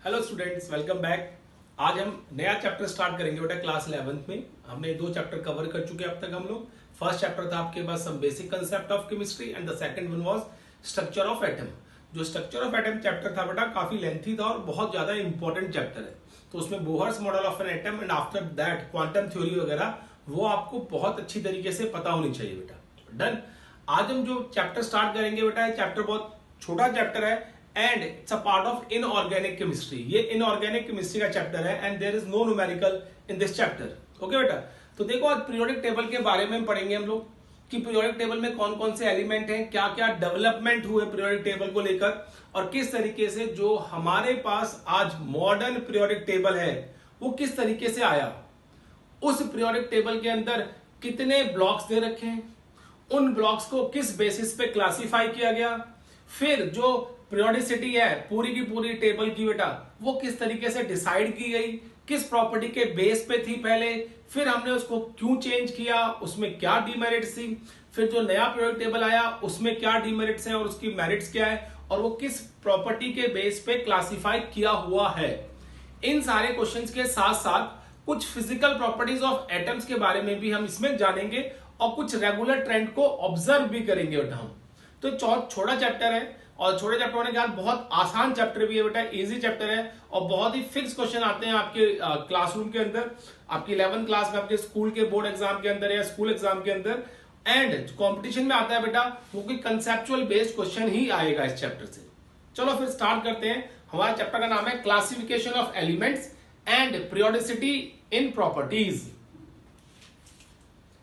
Hello students, welcome back. आज हम नया चैप्टर स्टार्ट करेंगे बेटा क्लास 11th में। हमने 2 चैप्टर कवर कर चुके हैं अब तक हम लोग। फर्स्ट चैप्टर था आपके पास some basic concept of chemistry and the second one was structure of atom. जो स्ट्रक्चर ऑफ एटम चैप्टर था बेटा काफी लेंथी था और बहुत ज्यादा इंपॉर्टेंट चैप्टर है। तो उसमें Bohr's model of an atom and after that quantum theory वगैरह वो आपको बहुत अच्छी तरीके से पता होनी चाहिए बेटा। डन। आज हम जो चैप्टर स्टार्ट करेंगे बेटा, चैप्टर बहुत छोटा चैप्टर है and it's a part of inorganic chemistry. ये इनऑर्गेनिक केमिस्ट्री का चैप्टर है and there is no numerical in this chapter. Okay बेटा, तो देखो आज पीरियोडिक टेबल के बारे में पढ़ेंगे हम लोग कि पीरियोडिक टेबल में कौन कौन से एलिमेंट हैं, क्या क्या डेवलपमेंट हुए पीरियोडिक टेबल को लेकर और किस तरीके से जो हमारे पास आज मॉडर्न पीरियोडिक टेबल है वो किस तरीके से आया। उस पीरियोडिक टेबल के अंदर कितने ब्लॉक्स दे रखे हैं, उन ब्लॉक्स को किस बेसिस पे क्लासिफाई किया गया, फिर जो पीरियोडिसिटी है पूरी की पूरी टेबल की बेटा वो किस तरीके से डिसाइड की गई, किस प्रॉपर्टी के बेस पे थी पहले, फिर हमने उसको क्यों चेंज किया, उसमें क्या डीमेरिट्स थी, फिर जो नया पीरियोडिक टेबल आया उसमें क्या डीमेरिट्स हैं और उसकी मेरिट्स क्या है और वो किस प्रॉपर्टी के बेस पे क्लासिफाई किया हुआ है। इन सारे क्वेश्चंस के साथ साथ कुछ फिजिकल प्रॉपर्टीज ऑफ एटम्स के बारे में भी हम इसमें जानेंगे और कुछ रेगुलर ट्रेंड को ऑब्जर्व भी करेंगे बेटा हम। तो छोटा चैप्टर है और छोटे चैप्टर होने के बाद बहुत आसान चैप्टर भी है बेटा, इजी चैप्टर है और बहुत ही फिक्स क्वेश्चन आते हैं आपके क्लासरूम के अंदर, आपकी 11th क्लास में, आपके स्कूल के बोर्ड एग्जाम के अंदर या स्कूल एग्जाम के अंदर। एंड कंपटीशन में आता है बेटा वो कोई कंसेप्चुअल बेस्ड क्वेश्चन ही आएगा इस चैप्टर से। चलो फिर स्टार्ट करते हैं। हमारे चैप्टर का नाम है classification of elements and periodicity in properties.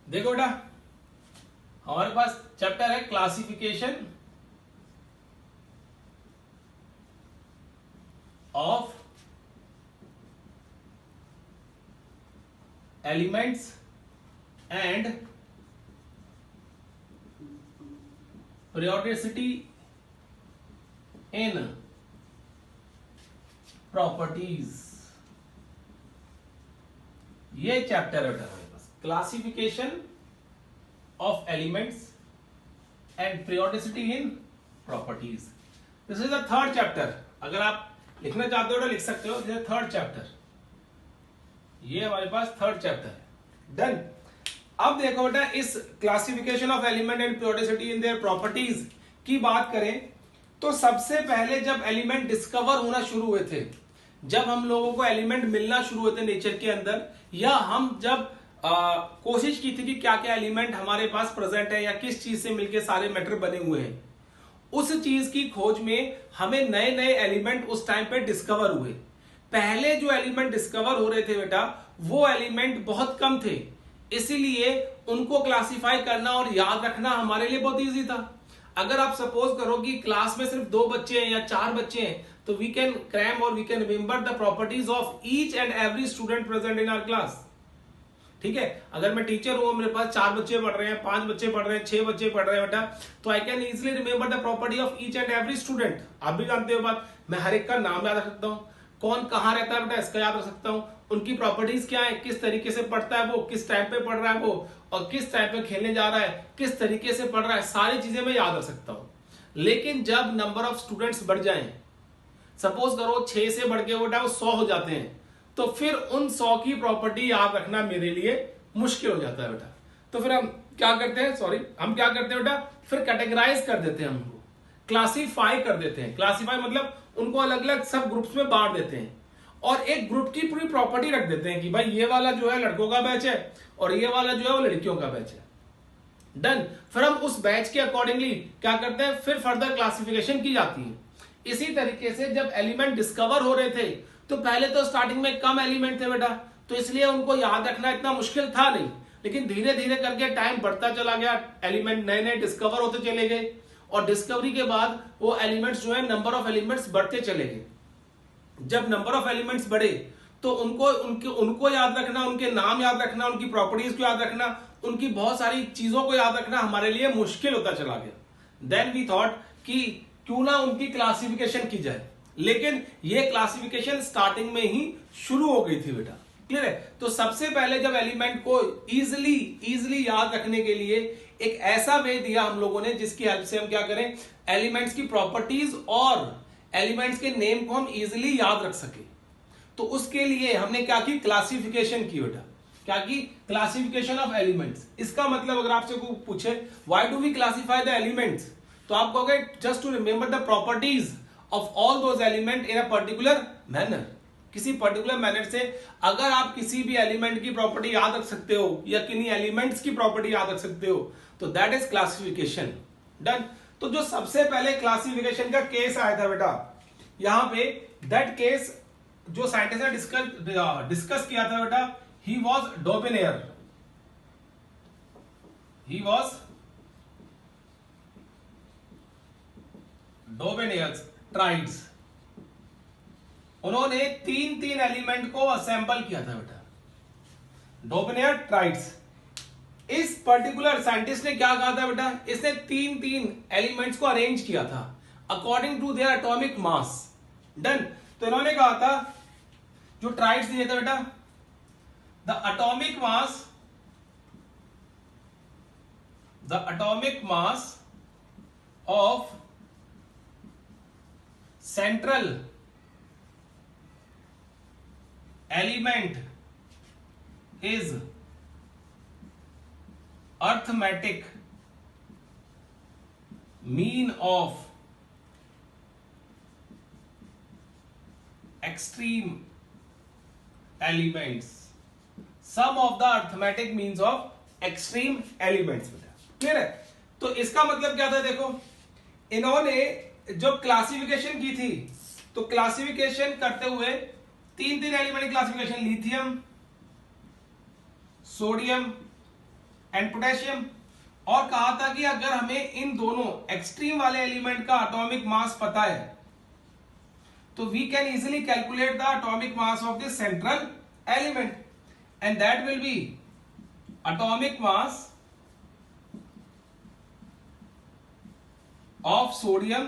देखो बेटा हमारे पास चैप्टर है classification of elements and periodicity in properties. ये चैप्टर है हमारे पास classification of elements and periodicity in properties. This is the third chapter. अगर आप लिखना चाहते हो तो लिख सकते हो, दिस इज थर्ड चैप्टर। ये हमारे पास थर्ड चैप्टर है। डन। अब देखो बेटा इस classification of element and periodicity in their properties की बात करें तो सबसे पहले जब एलिमेंट डिस्कवर होना शुरू हुए थे, जब हम लोगों को एलिमेंट मिलना शुरू हुए थे नेचर के अंदर, या हम जब कोशिश की थी कि क्या क्या एलिमेंट हमारे पास प्रेजेंट है या किस चीज से मिलके सारे मैटर बने हुए हैं, उस चीज की खोज में हमें नए नए एलिमेंट उस टाइम पे डिस्कवर हुए। पहले जो एलिमेंट डिस्कवर हो रहे थे बेटा वो एलिमेंट बहुत कम थे, इसीलिए उनको क्लासिफाई करना और याद रखना हमारे लिए बहुत इजी था। अगर आप सपोज करो कि क्लास में सिर्फ 2 बच्चे हैं या 4 बच्चे हैं तो वी कैन क्रैम और we can remember the properties of each and every student present in our class. ठीक है, अगर मैं टीचर हूं, मेरे पास 4 बच्चे पढ़ रहे हैं, 5 बच्चे पढ़ रहे हैं, 6 बच्चे पढ़ रहे हैं बेटा, तो I can easily remember the property of each and every student. आप भी जानते हो बात, मैं हर एक का नाम याद रख सकता हूं, कौन कहां रहता है बेटा इसका याद रख सकता हूं, उनकी प्रॉपर्टीज क्या है, किस तरीके से पढ़ता है वो, किस टाइम पे पढ़ रहा है वो और किस टाइम पे खेलने जा रहा है, किस तरीके से पढ़ रहा है, सारी चीजें मैं याद रख सकता हूं। लेकिन जब नंबर ऑफ स्टूडेंट्स बढ़ जाएं, सपोज करो 6 से बढ़ के बेटा वो 100 हो जाते हैं, तो फिर उन 100 की प्रॉपर्टी याद रखना मेरे लिए मुश्किल हो जाता है बेटा। तो फिर हम क्या करते हैं बेटा, फिर कैटेगराइज कर देते हैं, हमको क्लासीफाई कर देते हैं। क्लासीफाई मतलब उनको अलग अलग सब ग्रुप्स में बांट देते हैं और एक ग्रुप की पूरी प्रॉपर्टी रख देते हैं कि भाई ये वाला जो है लड़कों का बैच है और ये वाला जो है वो लड़कियों का बैच है। डन। फिर हम उस बैच के अकॉर्डिंगली क्या करते हैं, फिर फर्दर क्लासिफिकेशन की जाती है। इसी तरीके से जब एलिमेंट डिस्कवर हो रहे थे तो पहले तो स्टार्टिंग में कम एलिमेंट थे बेटा, तो इसलिए उनको याद रखना इतना मुश्किल था नहीं, लेकिन धीरे धीरे करके टाइम बढ़ता चला गया, एलिमेंट नए नए डिस्कवर होते चले गए और डिस्कवरी के बाद वो एलिमेंट्स जो है नंबर ऑफ एलिमेंट्स बढ़ते चले गए। जब नंबर ऑफ एलिमेंट्स बढ़े तो उनको याद रखना, उनके नाम याद रखना, उनकी प्रॉपर्टीज को याद रखना, उनकी बहुत सारी चीजों को याद रखना हमारे लिए मुश्किल होता चला गया। देन वी थॉट कि क्यों ना उनकी क्लासिफिकेशन की जाए, लेकिन ये क्लासिफिकेशन स्टार्टिंग में ही शुरू हो गई थी बेटा। क्लियर है? तो सबसे पहले जब एलिमेंट को इजिली याद रखने के लिए एक ऐसा वे दिया हम लोगों ने जिसकी हेल्प से हम क्या करें, एलिमेंट्स की प्रॉपर्टीज और एलिमेंट्स के नेम को हम इजिली याद रख सके, तो उसके लिए हमने क्या की, क्लासिफिकेशन की बेटा। क्या की, क्लासिफिकेशन ऑफ एलिमेंट्स। इसका मतलब अगर आपसे कोई पूछे why do we classify the elements, तो आप कहोगे just to remember the properties of all those element in a particular manner. किसी पर्टिकुलर मैनर से अगर आप किसी भी एलिमेंट की प्रॉपर्टी याद रख सकते हो या किन्हीं एलिमेंट्स की प्रॉपर्टी याद रख सकते हो, तो दैट इज क्लासिफिकेशन। डन। तो जो सबसे पहले क्लासिफिकेशन का केस आया था बेटा, यहां पे दैट केस जो साइंटिस्ट ने डिस्कस किया था बेटा, he was Dobereiner. He was Dobereiner's triads. उन्होंने तीन तीन एलिमेंट को असेंबल किया था बेटा, डोबेनेयर ट्राइड्स। इस पर्टिकुलर साइंटिस्ट ने क्या कहा था बेटा, इसने तीन तीन एलिमेंट्स को अरेंज किया था according to their atomic mass. Done. तो इन्होंने कहा था, जो ट्राइड्स दिए थे बेटा, the atomic mass of central element is arithmetic mean of extreme elements, sum of the arithmetic means of extreme elements। Clear है? तो इसका मतलब क्या था, देखो इन्होंने जब क्लासिफिकेशन की थी, तो क्लासिफिकेशन करते हुए तीन तीन एलिमेंट की classification, lithium, sodium and potassium, और कहा था कि अगर हमें इन दोनों एक्सट्रीम वाले एलिमेंट का एटॉमिक मास पता है, तो we can easily calculate the atomic mass of the central element, and that will be atomic mass of sodium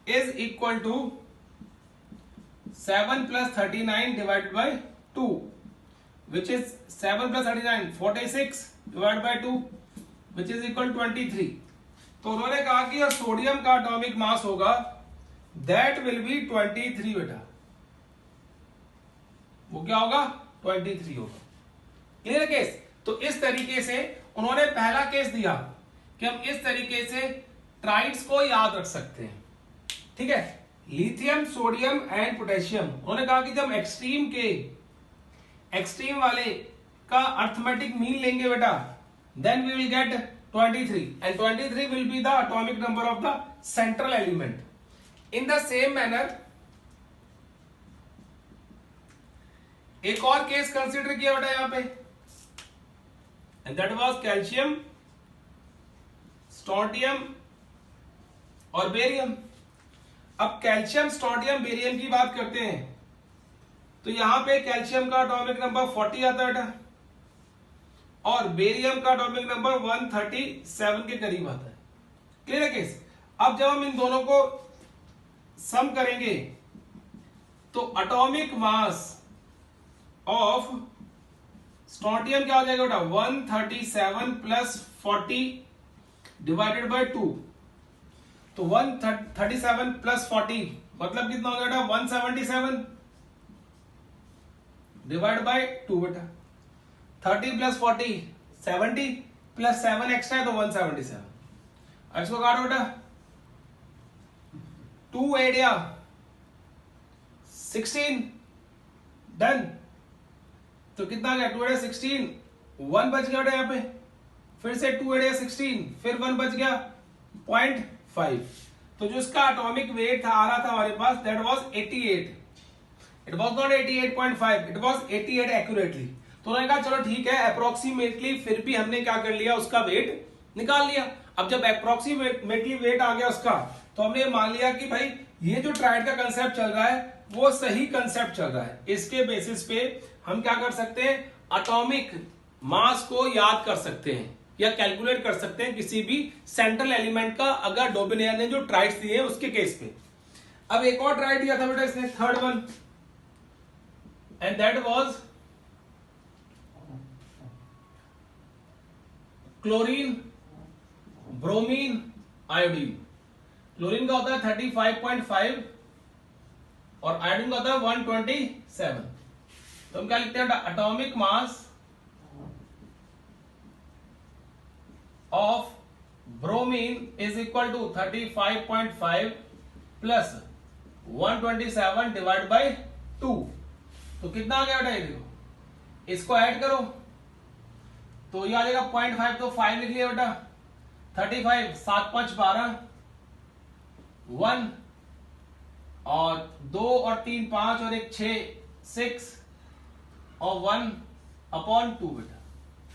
is equal to 7 plus 39 divided by 2, which is 7 plus 39 46 divided by 2, which is equal 23। तो उन्होंने कहा कि sodium का atomic mass होगा that will be 23 बेटा। वो क्या होगा, 23 होगा। Clear case? तो इस तरीके से उन्होंने पहला केस दिया कि हम इस तरीके से ट्राइड्स को याद रख सकते हैं। ठीक है, लिथियम, सोडियम एंड पोटेशियम। उन्होंने कहा कि जब एक्सट्रीम वाले का अर्थमेटिक मीन लेंगे बेटा, then we will get 23, and 23 will be the atomic number of the central element. In the same manner एक और केस कंसिडर किया बेटा यहां पे, and that was calcium, strontium और बेरियम। अब कैल्शियम, स्ट्रोंटियम, बेरियम की बात करते हैं, तो यहां पे कैल्शियम का एटॉमिक नंबर 40 आता है बेटा, और बेरियम का एटॉमिक नंबर 137 के करीब आता है। क्लियर है केस? अब जब हम इन दोनों को सम करेंगे, तो एटॉमिक मास ऑफ स्ट्रोंटियम क्या हो जाएगा बेटा, 137 प्लस 40 डिवाइडेड बाय 2, तो 137 प्लस 40 मतलब कितना हो जाएगा, 177 डिवाइड बाय 2 बेटा। 30 प्लस 40 70 प्लस 7 एक्स्ट्रा है तो 177। अब इसको काटो बेटा, 2 एडिया 16, डन। तो कितना गया, 2 एडिया 16, 1 बच गया बेटा यहाँ पे, फिर से 2 एडिया 16, फिर 1 बच गया 0.5। तो जो इसका एटॉमिक वेट था आ रहा था हमारे पास, that was 88। It was not 88.5, it was 88 accurately. तो उन्होंने कहा चलो ठीक है, अप्रोक्सीमेटली फिर भी हमने क्या कर लिया, उसका वेट निकाल लिया। अब जब अप्रोक्सीमेटली वेट आ गया उसका, तो हमने मान लिया कि भाई ये जो ट्राइड का कंसेप्ट चल रहा है वो सही कंसेप्ट चल रहा है। इसके बेसिस पे हम क्या कर सकते हैं, एटॉमिक मास को याद कर सकते हैं या कैलकुलेट कर सकते हैं किसी भी सेंट्रल एलिमेंट का, अगर डोबेनेयर ने जो ट्राइड्स दिए हैं उसके केस पे। अब एक और ट्राइड दिया था बेटा इसने, third one, and that was chlorine, bromine, iodine. Chlorine का होता है 35.5 और आयोडीन का होता है 127। तो हम क्या लिखते हैं, atomic mass of bromine is equal to 35.5 plus 127 divide by 2। तो कितना आ गया बेटा, ये देखो, इसको ऐड करो तो ये आ जाएगा 0.5, तो 5 लिख लिया बेटा। 35 7 5 12 1 और 2 और 3 5 और 1 6 6 और 1 अपॉन 2 बेटा।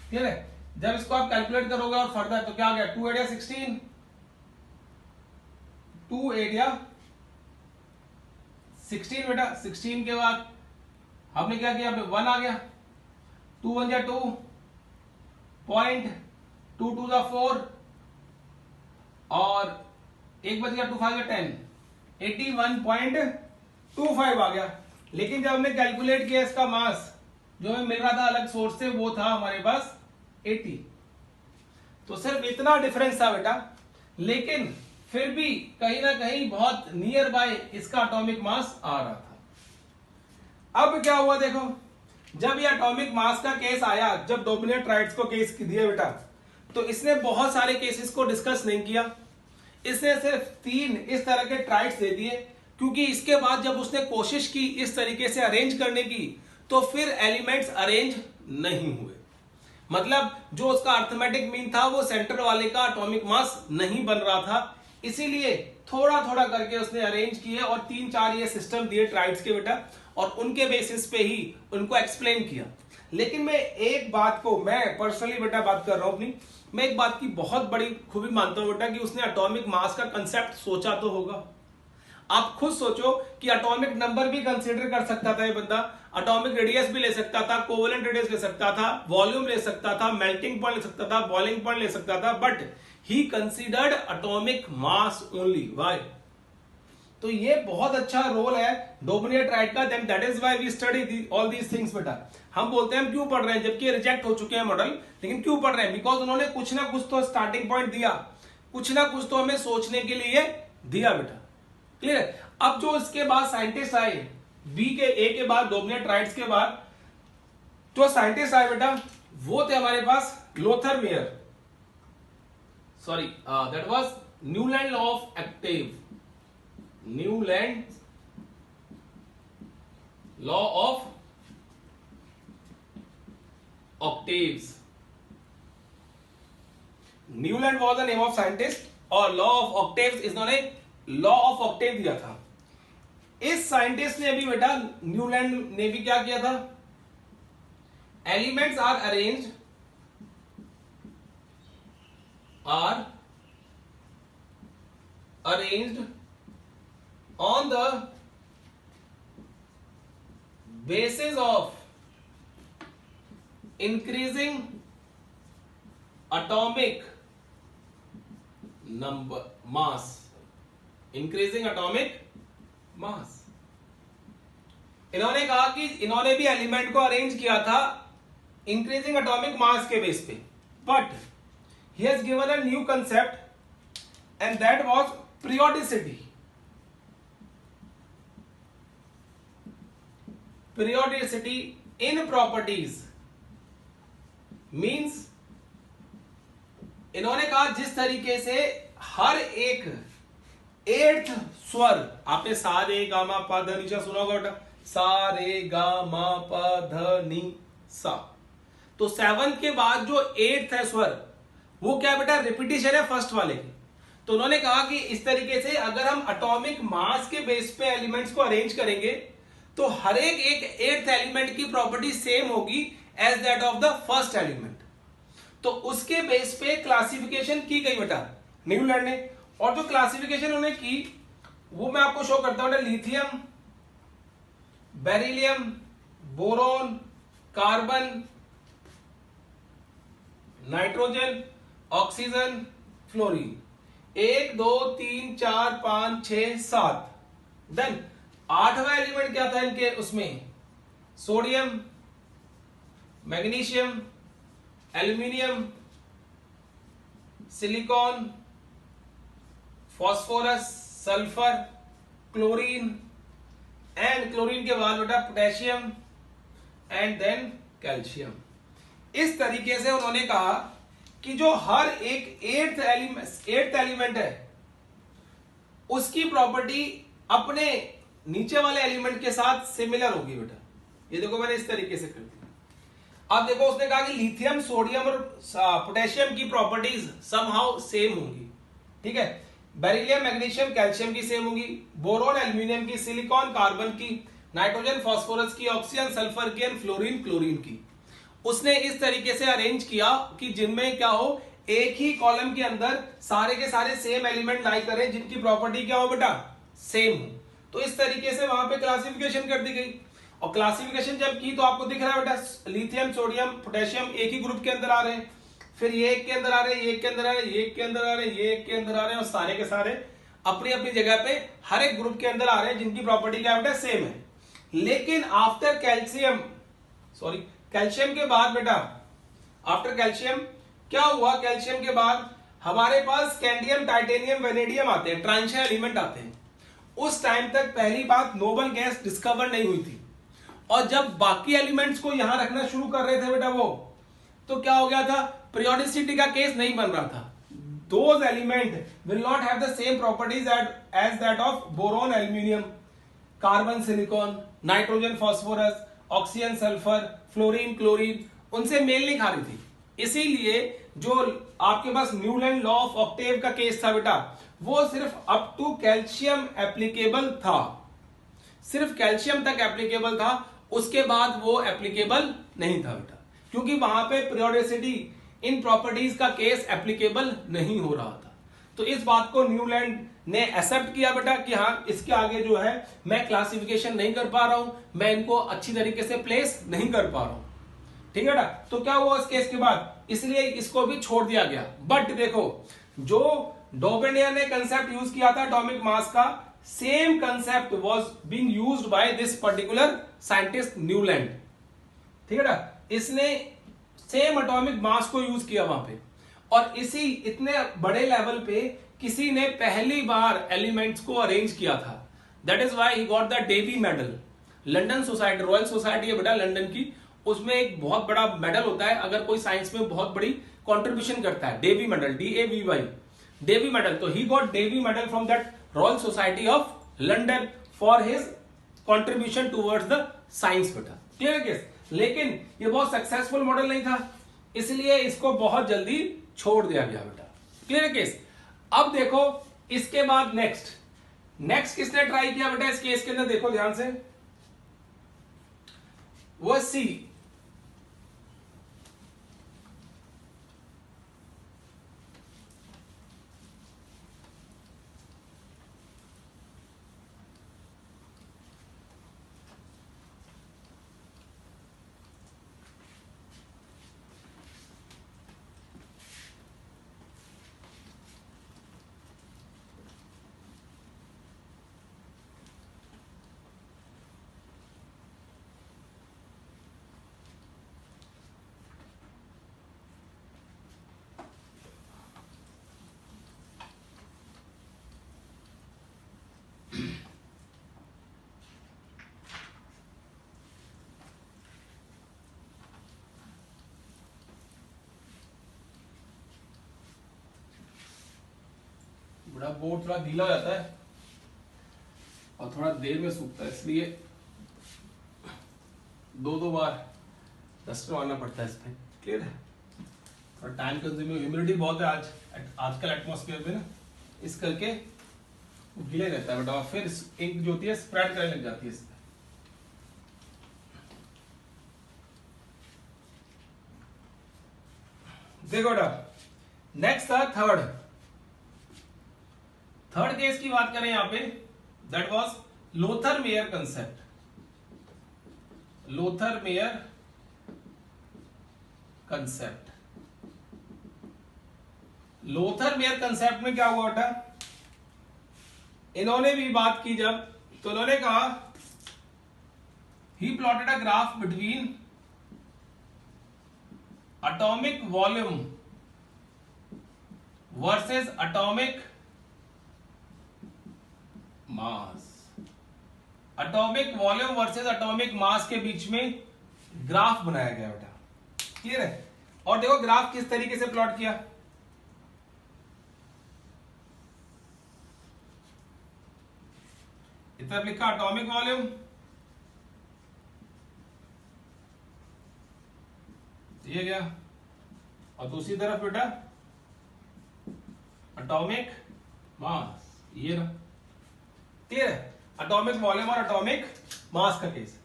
ठीक है, जब इसको आप कैलकुलेट करोगे और फर्दर तो क्या आ गया, 2 8 16, 2 8 16 बेटा। 16 के बाद हमने क्या किया, 1 आ गया, 2 1 जा 2, 0.2 2 जा 4 और 1 बच गया, 2 5 जा 10, 81.25 आ गया। लेकिन जब हमने कैलकुलेट किया इसका मास जो हमें मिल रहा था अलग सोर्स से, वो था हमारे पास 80। तो सिर्फ इतना डिफरेंस था बेटा, लेकिन फिर भी कहीं ना कहीं बहुत नियर बाय इसका एटॉमिक मास आ रहा था। अब क्या हुआ देखो, जब ये एटॉमिक मास का केस आया, जब डोमिनियन ट्राइड्स को केस दिया बेटा, तो इसने बहुत सारे केसेस को डिस्कस नहीं किया, इसने सिर्फ 3 इस तरह के ट्राइड्स दे दिए, क्योंकि इसके बाद जब उसने कोशिश की इस तरीके से अरेंज करने की, तो फिर एलिमेंट्स अरेंज नहीं हुए। मतलब जो उसका अर्थमेटिक मीन था वो सेंटर वाले का एटॉमिक मास नहीं बन रहा था, इसीलिए थोड़ा थोड़ा करके उसने अरेंज किए और 3 4 ये सिस्टम दिए ट्राइड्स के बेटा, और उनके बेसिस पे ही उनको एक्सप्लेन किया। लेकिन मैं एक बात को, मैं पर्सनली बेटा बात कर रहा हूं अपनी, मैं एक बात की बहुत बड़ी खूबी मानता हूं बेटा कि उसने एटॉमिक मास का कंसेप्ट सोचा तो होगा। आप खुद सोचो कि एटॉमिक नंबर भी कंसीडर कर सकता था ये बंदा, एटॉमिक रेडियस भी ले सकता था, कोवेलेंट रेडियस ले सकता था, वॉल्यूम ले सकता था, मेल्टिंग पॉइंट ले सकता था, बॉइलिंग पॉइंट ले सकता था, but he considered atomic mass only. Why? तो ये बहुत अच्छा रोल है डोमिनियर ट्राइड का, then that is why we study all these things बेटा। हम बोलते हैं हम क्यों पढ़ रहे हैं जबकि रिजेक्ट हो चुके हैं मॉडल, लेकिन क्यों पढ़ रहे हैं, बिकॉज उन्होंने कुछ ना कुछ तो स्टार्टिंग पॉइंट दिया, कुछ ना कुछ तो हमें सोचने के लिए दिया बेटा। क्लियर है? अब जो इसके बाद साइंटिस्ट आए, बी के ए के बाद, डोमिनियर ट्राइड्स के बाद जो साइंटिस्ट आए बेटा, वो थे हमारे पास Lothar Meyer, sorry that was Newland law of octave, Newland law of octaves. Newland was the name of scientist और लॉ ऑफ ऑक्टेव्स इन्होंने लॉ ऑफ ऑक्टेव दिया था। इस साइंटिस्ट ने भी बेटा, न्यूलैंड ने भी क्या किया था, elements are arranged on the basis of increasing atomic number mass, increasing atomic mass। इन्होंने कहा कि इन्होंने भी एलिमेंट को अरेंज किया था इंक्रीजिंग एटॉमिक मास के बेस पे, but he has given a new concept and that was periodicity. Periodicity in properties means इन्होंने कहा जिस तरीके से हर एक 8th स्वर, आपने सा रे गा मा पा ध नि सा सुना होगा बेटा, सा रे गा मा पा ध नि सा, तो 7th के बाद जो 8th है स्वर, वो क्या बेटा, रिपीटिशन है फर्स्ट वाले की। तो उन्होंने कहा कि इस तरीके से अगर हम एटॉमिक मास के बेस पे एलिमेंट्स को अरेंज करेंगे, तो हर एक 8th एलिमेंट की प्रॉपर्टी सेम होगी as that of the first element. तो उसके बेस पे क्लासिफिकेशन की गई बेटा न्यूलैंड ने, और जो क्लासिफिकेशन उन्होंने की वो मैं आपको शो करता हूं। Lithium, beryllium, boron, carbon, nitrogen, oxygen, fluorine, 1 2 3 4 5 6 7। Then 8वां एलिमेंट क्या था इनके उसमें, sodium, magnesium, aluminium, silicon, phosphorus, sulphur, chlorine, and chlorine के बाद बेटा पोटेशियम एंड देन कैल्शियम। इस तरीके से उन्होंने कहा कि जो हर एक एट्थ एलिमेंट है उसकी प्रॉपर्टी अपने नीचे वाले एलिमेंट के साथ सिमिलर होगी बेटा। ये देखो मैंने इस तरीके से कर दिया। अब देखो उसने कहा कि लिथियम, सोडियम और पोटेशियम की प्रॉपर्टीज समहाउ सेम होंगी, ठीक है। बेरिलियम, मैग्नीशियम, कैल्शियम की सेम होगी, बोरोन, एल्यूमिनियम की, सिलिकॉन, कार्बन की, नाइट्रोजन, फास्फोरस की, ऑक्सीजन, सल्फर की एंड फ्लोरीन, क्लोरीन की। उसने इस तरीके से अरेंज किया कि जिनमें क्या हो, एक ही कॉलम के अंदर सारे के सारे सेम एलिमेंट लाई करें जिनकी प्रॉपर्टी क्या हो बेटा, सेम हो। तो इस तरीके से वहां पे क्लासिफिकेशन कर दी गई। और क्लासिफिकेशन जब की तो आपको दिख रहा है बेटा लिथियम, सोडियम, पोटेशियम एक ही ग्रुप के अंदर आ रहे हैं, फिर ये एक के अंदर आ रहे हैं, ये एक के अंदर आ रहे हैं, ये एक के अंदर आ रहे हैं, ये एक के अंदर आ रहे हैं, और सारे के सारे अपनी अपनी जगह पे हर एक ग्रुप के अंदर आ रहे हैं जिनकी प्रॉपर्टी क्या बेटा, सेम है। लेकिन आफ्टर कैल्शियम, सॉरी कैल्शियम के बाद बेटा, आफ्टर कैल्शियम क्या हुआ, कैल्शियम के बाद हमारे पास स्कैंडियम, टाइटेनियम, वेनेडियम आते हैं, ट्रांजिशन एलिमेंट आते हैं। उस टाइम तक पहली बात नोबल गैस डिस्कवर नहीं हुई थी, और जब बाकी एलिमेंट्स को यहां रखना शुरू कर रहे थे बेटा वो, तो क्या हो गया था, periodicity का केस नहीं बन रहा था। Those element will not have the same properties as that of boron, aluminium, carbon, silicon, nitrogen, phosphorus, oxygen, sulfur, fluorine, chlorine, उनसे मेल नहीं खा रही थी। इसीलिए जो आपके पास न्यूलैंड लॉ ऑफ ऑक्टेव का केस था बेटा, वो सिर्फ अप टू कैल्शियम एप्लीकेबल था, सिर्फ कैल्शियम तक एप्लीकेबल था, उसके बाद वो एप्लीकेबल नहीं था बेटा, क्योंकि वहां पे पीरियोडिसिटी इन प्रॉपर्टीज का केस एप्लीकेबल नहीं हो रहा था। तो इस बात को न्यूलैंड ने एक्सेप्ट किया बेटा कि हाँ, इसके आगे जो है मैं क्लासिफिकेशन नहीं कर पा रहा हूं, मैं इनको अच्छी तरीके से प्लेस नहीं कर पा रहा हूं, ठीक है ना। तो क्या हुआ इस केस के बाद, इसलिए इसको भी छोड़ दिया गया। बट देखो जो डोबेनियर ने कंसेप्ट यूज किया था एटॉमिक मास का, same concept was being used by this particular scientist Newland, ठीक है ना। इसने सेम एटॉमिक मास को यूज किया वहां पे, और इसी इतने बड़े लेवल पे किसी ने पहली बार एलिमेंट्स को अरेंज किया था। That is why he got the Davy medal. London society, Royal society है बेटा लंदन की, उसमें एक बहुत बड़ा मेडल होता है अगर कोई साइंस में बहुत बड़ी कंट्रीब्यूशन करता है, Davy medal, DAVY, Davy medal. तो he got Davy medal from that Royal Society of London for his contribution towards the science बेटा, क्लियर है केस। लेकिन ये बहुत सक्सेसफुल मॉडल नहीं था, इसलिए इसको बहुत जल्दी छोड़ दिया गया बेटा, क्लियर है केस। अब देखो इसके बाद नेक्स्ट किसने ट्राई किया बेटा इस केस के अंदर, देखो ध्यान से, वो सी, बड़ा बोर्ड थोड़ा ढीला हो जाता है और थोड़ा देर में सूखता है, इसलिए दो बार डस्टर मारना पड़ता है इस पे, क्लियर है। और टाइम कंज्यूमिंग, ह्यूमिडिटी बहुत है आजकल एटमॉस्फेयर में ना, इस करके गीले रहता है बेटा, और फिर इंक जो होती है स्प्रेड करने लग जाती है इस पे। देखो बेटा नेक्स्ट था थर्ड केस की बात करें यहां पे, that was Lothar Meyer concept. Lothar Meyer concept, Lothar Meyer concept में क्या हुआ बेटा, इन्होंने भी बात की जब, तो इन्होंने कहा he plotted a graph between atomic volume versus atomic mass. Atomic volume versus atomic mass के बीच में ग्राफ बनाया गया बेटा, क्लियर है। और देखो ग्राफ किस तरीके से प्लॉट किया, इस तरफ लिखा एटॉमिक वॉल्यूम, ये गया, और दूसरी तरफ बेटा एटॉमिक मास, ये ना, क्लियर है। एटॉमिक वॉल्यूम और एटॉमिक मास का केस।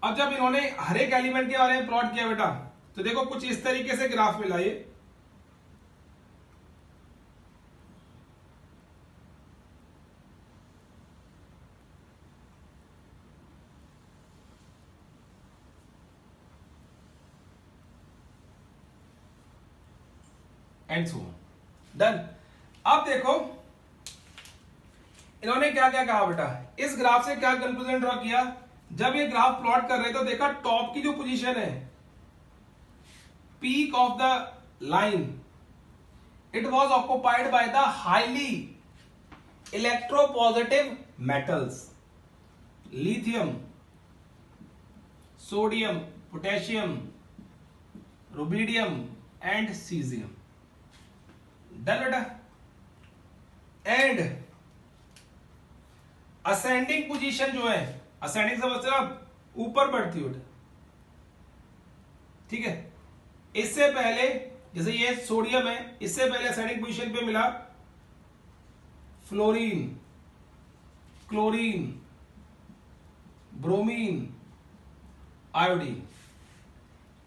अब जब इन्होंने हर एक एलिमेंट के बारे में प्लॉट किया बेटा, तो देखो कुछ इस तरीके से ग्राफ मिला ये, एंड सो ऑन, डन। अब देखो इन्होंने क्या क्या कहा बेटा, इस ग्राफ से क्या कंक्लूजन ड्रॉ किया, जब ये ग्राफ प्लॉट कर रहे तो देखा टॉप की जो पोजीशन है, peak of the line, it was occupied by the highly electropositive metals, lithium, sodium, potassium, rubidium and caesium, done बेटा। एंड असेंडिंग पोजीशन जो है, असेंडिंग से मतलब ऊपर बढ़ती हुई, ठीक है। इससे पहले जैसे ये सोडियम है, इससे पहले असेंडिंग पोजीशन पे मिला fluorine, chlorine, bromine, iodine.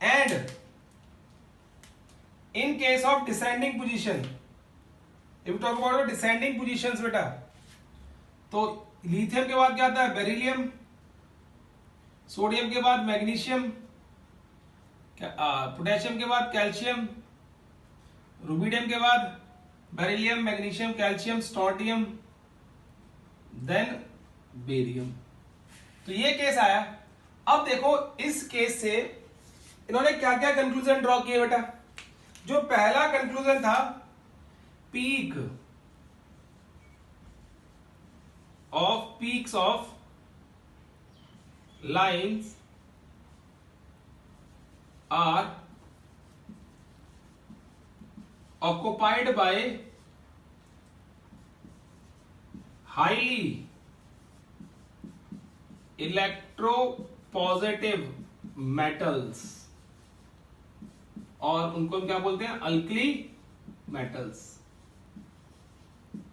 And in case of descending position, if we talk about descending positions बेटा, तो लिथियम के बाद क्या आता है, बेरिलियम, सोडियम के बाद मैग्नीशियम, पोटेशियम के बाद कैल्शियम, रुबिडियम के बाद beryllium, magnesium, calcium, strontium, then barium. तो ये केस आया। अब देखो इस केस से इन्होंने क्या क्या कंक्लूजन ड्रॉ किए बेटा। जो पहला कंक्लूजन था, peak of peaks of lines are occupied by highly electropositive metals, और उनको हम क्या बोलते हैं, अल्कली मेटल्स।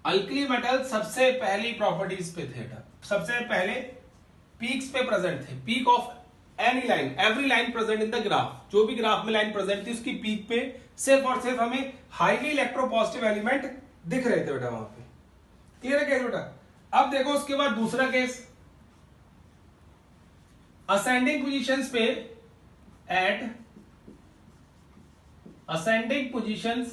अल्कली मेटल सबसे पहली प्रॉपर्टीज पे थे, सबसे पहले पीक्स पे प्रेजेंट थे, peak of any line, every line present in the graph, जो भी ग्राफ में लाइन प्रेजेंट थी उसकी पीक पे सिर्फ और सिर्फ हमें हाईली इलेक्ट्रोपॉजिटिव एलिमेंट दिख रहे थे बेटा वहां पे, क्लियर है केस बेटा। अब देखो उसके बाद दूसरा केस, असेंडिंग पोजीशंस पे, eight ascending positions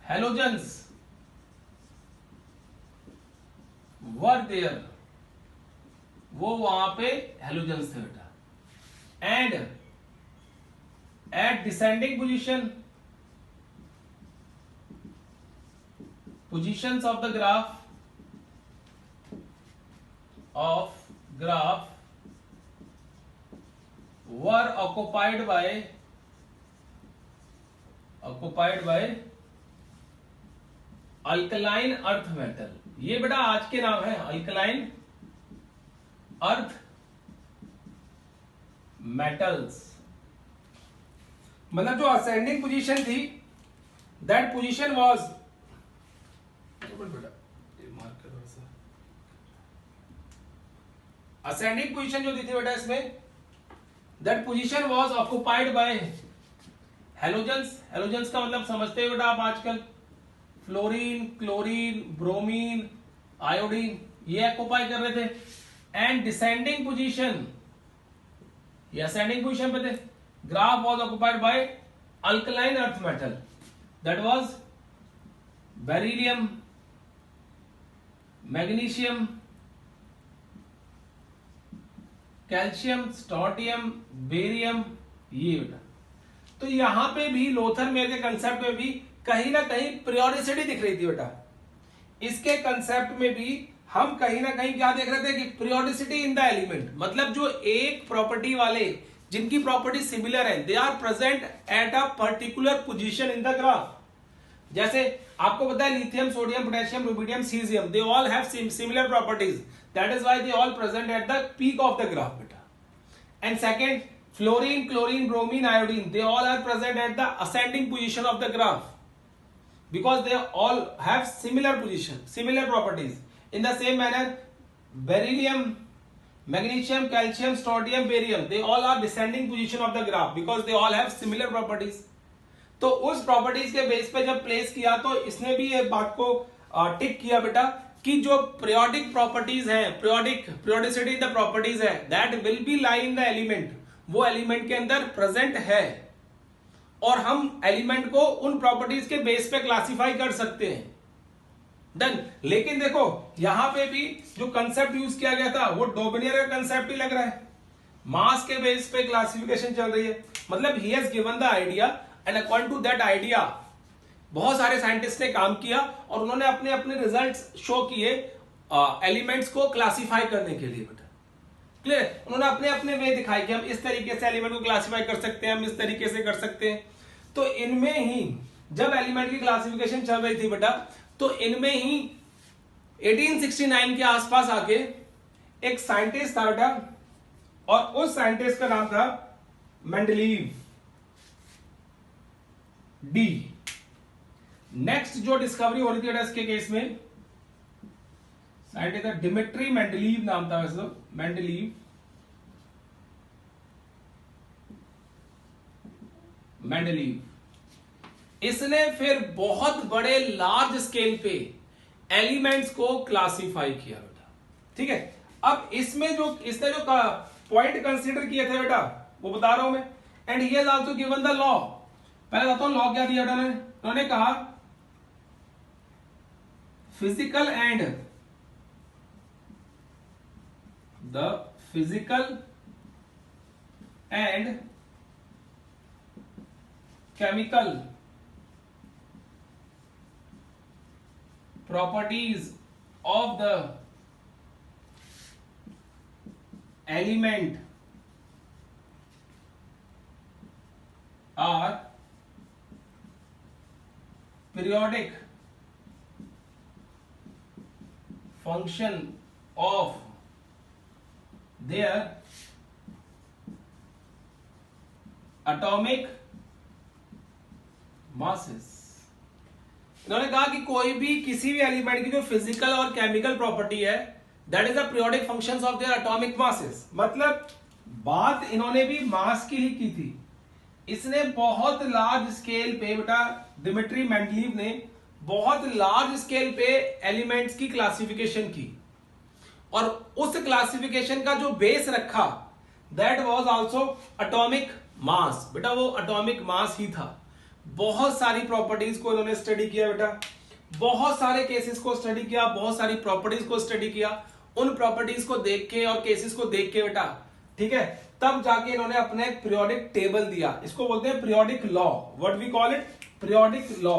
halogens were there, वो वहां पे हेलोजेंस थे बेटा। And at descending position, positions of the graph were occupied by alkaline earth metal. ये बेटा आज के नाम है अल्कलाइन अर्थ मेटल्स। मतलब जो असेंडिंग पोजीशन थी, that position was, ascending position जो दी थी बेटा इसमें, that position was occupied by halogens. Halogens का मतलब समझते हो बेटा आप आजकल, फ्लोरीन, क्लोरीन, ब्रोमीन, आयोडीन, ये ऑक्युपाई कर रहे थे। एंड डिसेंडिंग पोजीशन, ये असेंडिंग पोजीशन पे थे। Graph was occupied by alkaline earth metal, that was beryllium, magnesium, calcium, strontium, barium, ये बेटा। तो यहां पे भी लोथर मेयर के कंसेप्ट में भी कहीं ना कहीं पीरियोडिसिटी दिख रही थी बेटा। इसके कंसेप्ट में भी हम कहीं ना कहीं क्या देख रहे थे कि पीरियोडिसिटी इन द एलिमेंट, मतलब जो एक प्रॉपर्टी वाले जिनकी प्रॉपर्टी सिमिलर है, they are present at a particular position in the graph. जैसे आपको पता है lithium, sodium, potassium, rubidium, caesium, they all have similar properties, that is why they all present at the peak of the graph बेटा। And second, fluorine, chlorine, bromine, iodine, they all are present at the ascending position of the graph because they all have similar position, similar properties. In the same manner, beryllium, magnesium, calcium, strontium, barium, they all are descending position of the graph because they all have similar properties. तो उस properties के base पे जब place किया तो इसने भी ये बात को टिक किया बेटा कि जो पीरियोडिक प्रॉपर्टीज हैं, पीरियोडिसिटी द प्रॉपर्टीज है, that will B lie in the element, वो एलिमेंट के अंदर प्रेजेंट है और हम एलिमेंट को उन प्रॉपर्टीज के बेस पे क्लासिफाई कर सकते हैं। डन। लेकिन देखो यहां पे भी जो कंसेप्ट यूज किया गया था वो डोबनियर का कंसेप्ट ही लग रहा है, मास के बेस पे क्लासिफिकेशन चल रही है। मतलब he has given the idea and according to that idea बहुत सारे साइंटिस्ट ने काम किया और उन्होंने अपने अपने रिजल्ट्स शो किए एलिमेंट्स को क्लासिफाई करने के लिए बेटा। क्लियर? उन्होंने अपने अपने वे दिखाए कि हम इस तरीके से एलिमेंट को क्लासिफाई कर सकते हैं, हम इस तरीके से कर सकते हैं। तो इनमें ही जब एलिमेंट की क्लासिफिकेशन चल रही थी बेटा, तो इनमें ही 1869 के आसपास आके एक साइंटिस्ट था बेटा और उस साइंटिस्ट का नाम था मेंडलीव डी। नेक्स्ट जो डिस्कवरी हो रही थी बेटा इसके केस में, साइंटिस्ट था डिमिट्री मेंडलीव नाम था वैसे, मेंडलीव इसने फिर बहुत बड़े लार्ज स्केल पे एलिमेंट्स को क्लासिफाई किया बेटा। ठीक है, अब इसमें जो इसने जो पॉइंट कंसीडर किए थे बेटा वो बता रहा हूं मैं। And he has also given the law. पहले बताता हूं लॉ क्या दिया बेटा ने। उन्होंने कहा physical and chemical properties of the element are periodic function of their atomic masses। इन्होंने कहा कि कोई भी किसी भी एलिमेंट की जो फिजिकल और केमिकल प्रॉपर्टी है, that is the periodic functions of their atomic masses. मतलब बात इन्होंने भी मास की ही की थी। इसने बहुत लार्ज स्केल पे बेटा, डिमिट्री मेंडलीव ने बहुत लार्ज स्केल पे एलिमेंट्स की क्लासिफिकेशन की और उस क्लासिफिकेशन का जो बेस रखा that was also atomic mass. बेटा वो एटॉमिक मास ही था। बहुत सारी प्रॉपर्टीज को इन्होंने स्टडी किया बेटा, बहुत सारे केसेस को स्टडी किया, बहुत सारी प्रॉपर्टीज को स्टडी किया। उन प्रॉपर्टीज को देख के और केसेस को देख के बेटा, ठीक है, तब जाके इन्होंने अपने एक पीरियोडिक टेबल दिया। इसको बोलते हैं periodic law. What we call it? Periodic law.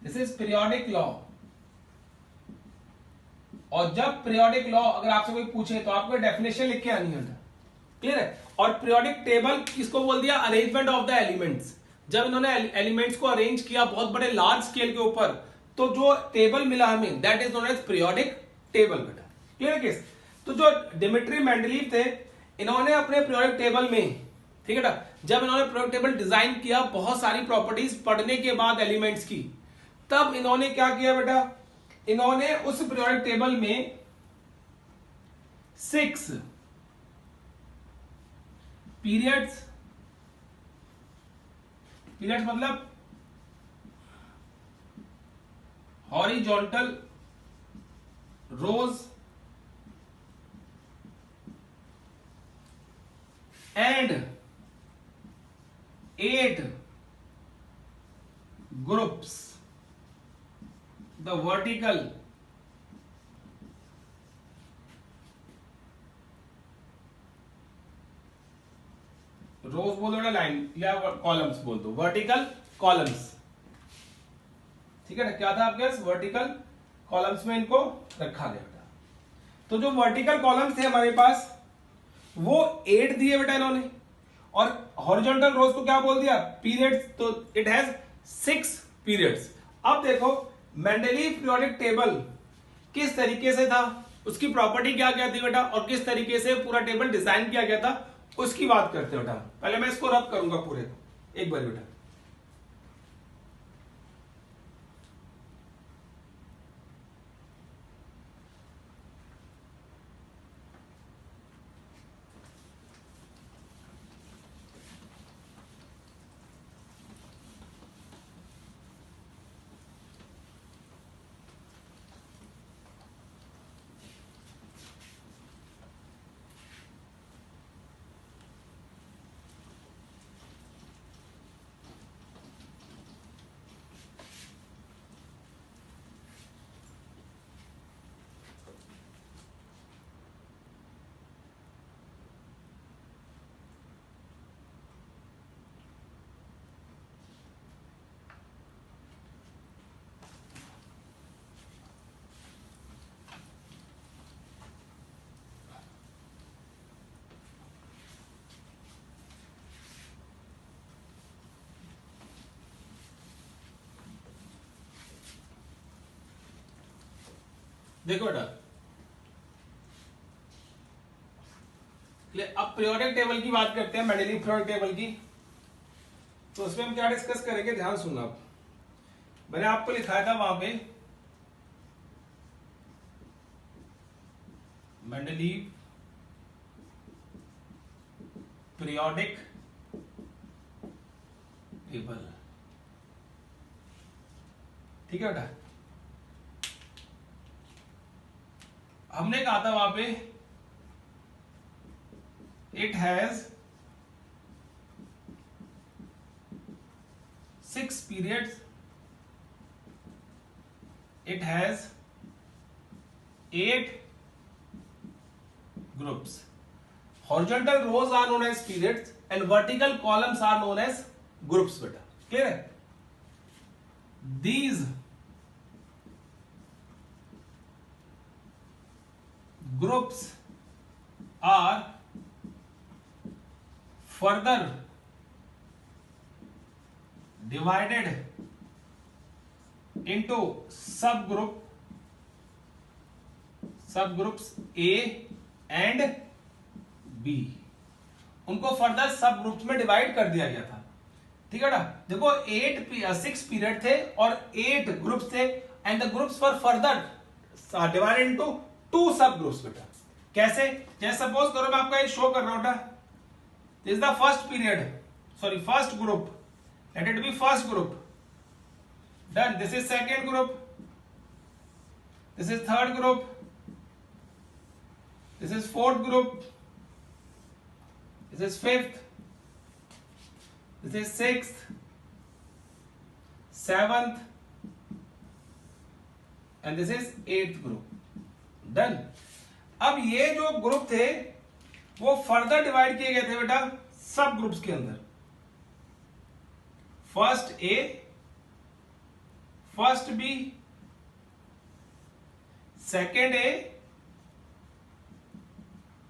This is periodic law. और जब पीरियोडिक लॉ अगर आपसे कोई पूछे तो आपको डेफिनेशन लिख के आनी है। क्लियर है? और पीरियोडिक टेबल किसको बोल दिया? Arrangement of the elements. जब इन्होंने एलिमेंट्स को अरेंज किया बहुत बड़े लार्ज स्केल के ऊपर, तो जो टेबल मिला हमें that is known as periodic table बेटा। Clear case? तो जो डिमिट्री मेंडलीव थे, इन्होंने अपने पीरियोडिक टेबल में, ठीक है ना, जब इन्होंने पीरियोडिक टेबल डिजाइन किया बहुत सारी प्रॉपर्टीज पढ़ने के बाद एलिमेंट्स की, तब इन्होंने क्या किया बेटा, इन्होंने उस पीरियोडिक टेबल में 6 पीरियड्स मतलब horizontal rows and 8 groups the vertical rows बोल दो ना, लाइन या कॉलम्स बोल दो, वर्टिकल कॉलम्स, ठीक है ना। क्या था आपके पास, वर्टिकल कॉलम्स में इनको रखा गया बेटा। तो जो वर्टिकल कॉलम्स थे हमारे पास वो 8 दिए बेटा इन्होंने, और हॉरिजॉन्टल रोज को क्या बोल दिया, पीरियड्स, तो इट हैज 6 पीरियड्स। अब देखो मेंडलीव पीरियोडिक टेबल किस तरीके से था, उसकी प्रॉपर्टी क्या क्या थी बेटा, और किस तरीके से पूरा टेबल डिजाइन किया गया था, उसकी बात करते हैं बेटा। पहले मैं इसको रब करूंगा पूरे एक बार बेटा। देखो बेटा, अब पीरियोडिक टेबल की बात करते हैं, मेंडलीव पीरियोडिक टेबल की। तो उसमें हम क्या डिस्कस करेंगे, ध्यान सुनना आप। मैंने आपको लिखाया था वहां पे मेंडलीव पीरियोडिक टेबल, ठीक है बेटा। हमने कहा था वहां पे it has 6 periods, it has 8 groups. Horizontal rows are known as periods and vertical columns are known as groups बेटा, clear है। These groups are further divided into subgroups A and B। उनको फर्दर सब groups में divide कर दिया गया था, ठीक है ना। देखो 6 पीरियड थे और 8 ग्रुप्स थे, and the groups were further divided into 2 सब ग्रुप्स बेटा। कैसे, जैसे सपोज करो मैं आपको एक शो कर रहा हूं बेटा, this is the first period, sorry first group, let it be first group, done। This is second group, this is third group, this is fourth group, this is fifth, this is sixth, seventh, and this is eighth group, done। अब ये जो group थे वो further divide किए गए थे बेटा सब ग्रुप्स के अंदर। First A, first B, second A,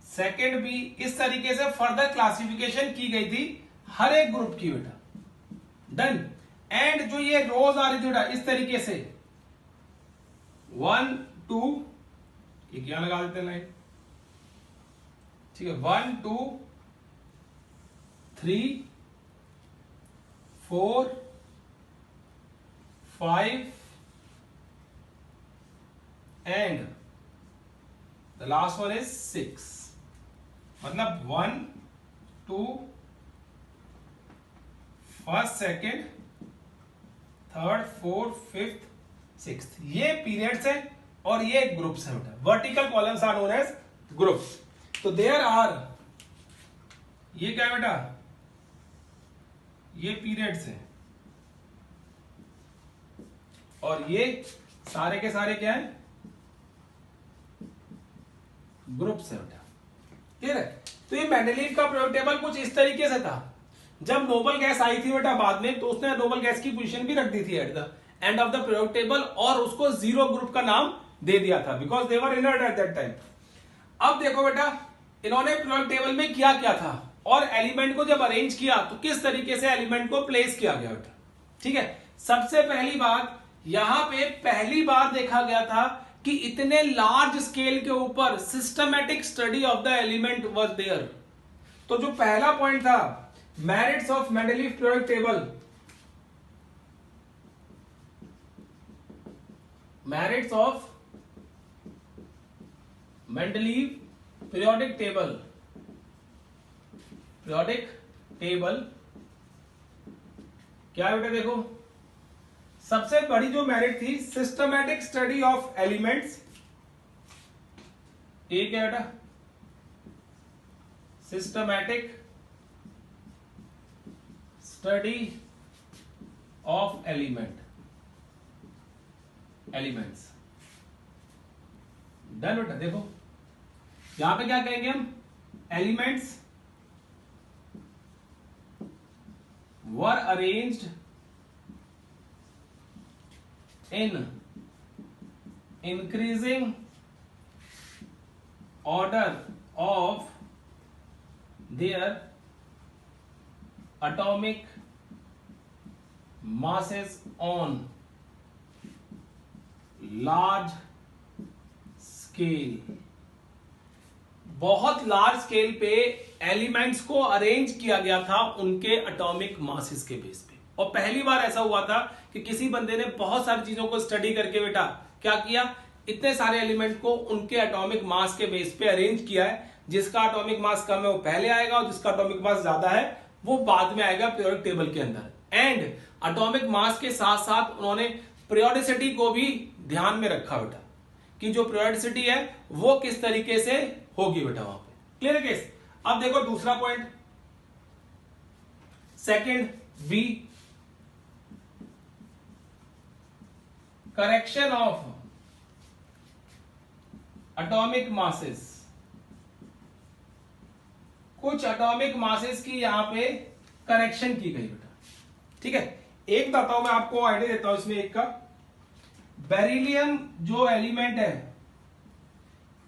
second B, इस तरीके से फर्दर क्लासिफिकेशन की गई थी हर एक ग्रुप की बेटा, डन। एंड जो ये रोज आ रही थी बेटा इस तरीके से 1 2, ये क्या लगा देते हैं लाइन, ठीक है, 1 2 3 4 5 and the last one is 6। मतलब 1 2 first second third fourth fifth sixth, ये पीरियड्स है और ये ग्रुप्स है बेटा। Vertical columns are known as groups. तो देयर आर, ये क्या है बेटा, ये पीरियड्स है और ये सारे के सारे क्या है, ग्रुप्स है बेटा, क्लियर है। तो ये मेंडलीव का पीरियोडिक टेबल कुछ इस तरीके से था। जब नोबल गैस आई थी बेटा बाद में, तो उसने नोबल गैस की पोजीशन भी रख दी थी at the end of the periodic table, और उसको जीरो ग्रुप का नाम दे दिया था because they were inert at that time. अब देखो बेटा इन्होंने पीरियोडिक टेबल में किया क्या था, और एलिमेंट को जब अरेंज किया तो किस तरीके से एलिमेंट को प्लेस किया गया बेटा। ठीक है, सबसे पहली बात यहां पे पहली बार देखा गया था कि इतने लार्ज स्केल के ऊपर systematic study of the element was there. तो जो पहला पॉइंट था, merits of Mendeleev periodic table, merits of Mendeleev periodic table, periodic table क्या है बेटा, देखो सबसे बड़ी जो मेरिट थी सिस्टमैटिक स्टडी ऑफ एलिमेंट्स, एक है बेटा systematic study of elements. Done बेटा, देखो यहां पे क्या कहेंगे हम, elements were arranged in increasing order of their atomic masses on large scale। बहुत लार्ज स्केल पे एलिमेंट्स को अरेंज किया गया था उनके एटॉमिक मासेस के बेस पे। और पहली बार ऐसा हुआ था कि किसी बंदे ने बहुत सारी चीजों को स्टडी करके बेटा क्या किया, इतने सारे एलिमेंट को उनके एटॉमिक मास के बेस पे अरेंज किया है। जिसका एटॉमिक मास कम है वो पहले आएगा, और जिसका एटॉमिक मास ज्यादा है वो बाद में आएगा पीरियोडिक टेबल के अंदर। एंड एटॉमिक मास के साथ साथ उन्होंने पीरियोडिसिटी को भी ध्यान में रखा बेटा, कि जो पीरियोडिसिटी है वो किस तरीके से होगी बेटा वहां पे। क्लियर है केस। अब देखो दूसरा point, second B, correction of atomic masses. कुछ एटॉमिक मासेस की यहां पे करेक्शन की गई बेटा। ठीक है, एक बताता हूं मैं आपको, आइडिया देता हूं इसमें एक का। बेरिलियम जो एलिमेंट है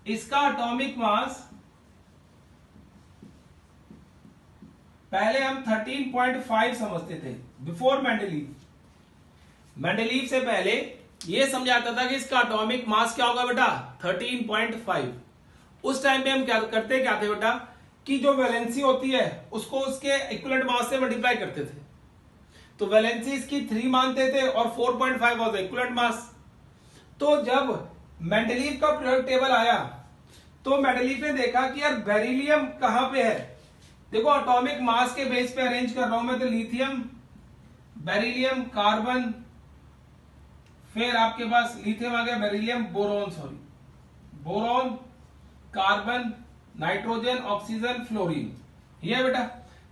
इसका एटॉमिक मास पहले हम 13.5 समझते थे बिफोर मेंडलीव। मेंडलीव से पहले ये समझाता था कि इसका एटॉमिक मास क्या होगा बेटा 13.5। उस टाइम पे हम क्या करते क्या थे बेटा, कि जो वैलेंसी होती है उसको उसके इक्विवेलेंट मास से मल्टीप्लाई करते थे। तो वैलेंसी इसकी 3 मानते थे और 4.5 वाज इक्विवेलेंट मास। तो जब मेंडलीव का पीरियोडिक टेबल आया तो मेंडलीव ने देखा कि यार बेरिलियम कहां पे है। देखो एटॉमिक मास के बेस पे अरेंज कर रहा हूं मैं, तो लिथियम, बेरिलियम, कार्बन, फिर आपके पास लिथियम आ गया, beryllium, boron, sorry boron, carbon, nitrogen, oxygen, fluorine, ये बेटा।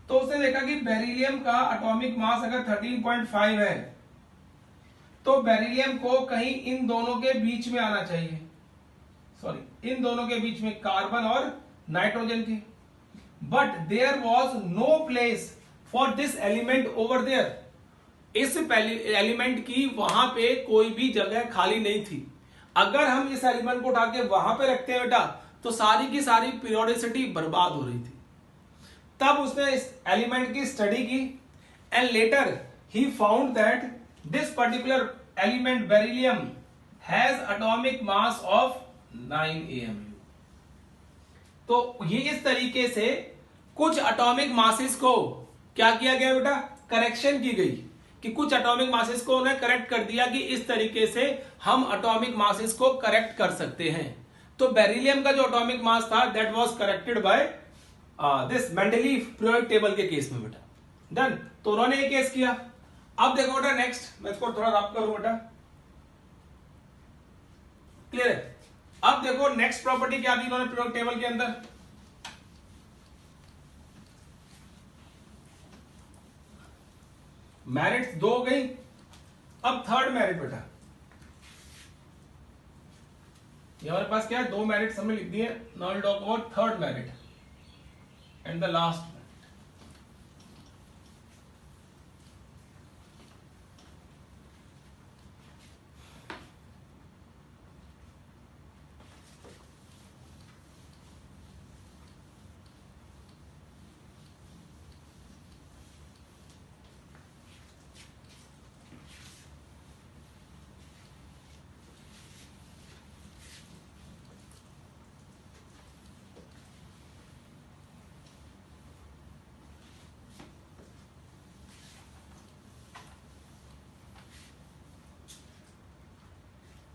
तो उसने देखा कि बेरिलियम का एटॉमिक मास अगर 13.5 है तो बेरिलियम को कहीं इन दोनों के बीच में आना चाहिए, सॉरी इन दोनों के बीच में, कार्बन और नाइट्रोजन की। But there was no place for this element over there. इस एलिमेंट की वहां पे कोई भी जगह खाली नहीं थी। अगर हम इस एलिमेंट को उठा के वहां पे रखते हैं बेटा तो सारी की सारी पीरियोडिसिटी बर्बाद हो रही थी। तब उसने इस एलिमेंट की स्टडी की and later he found that this particular element beryllium has atomic mass of 9 AMU। तो ये इस तरीके से कुछ एटॉमिक मासेस को क्या किया गया बेटा, करेक्शन की गई, कि कुछ एटॉमिक मासेस को उन्हें करेक्ट कर दिया कि इस तरीके से हम एटॉमिक मासेस को करेक्ट कर सकते हैं। तो बेरिलियम का जो एटॉमिक मास था that was corrected by this Mendeleev periodic table के केस में बेटा। डन, तो उन्होंने ये केस किया। अब देखो बेटा नेक्स्ट, मैं इसको थोड़ा रब करूं बेटा, क्लियर है। अब देखो नेक्स्ट प्रॉपर्टी क्या दी इन्होंने पीरियोडिक टेबल के अंदर, मेरिट्स 2 हो गई। अब थर्ड मेरिट बेटा, ये हमारे पास क्या है, 2 मेरिट्स हमने लिख दिए। Now will talk about third merit and the last merit.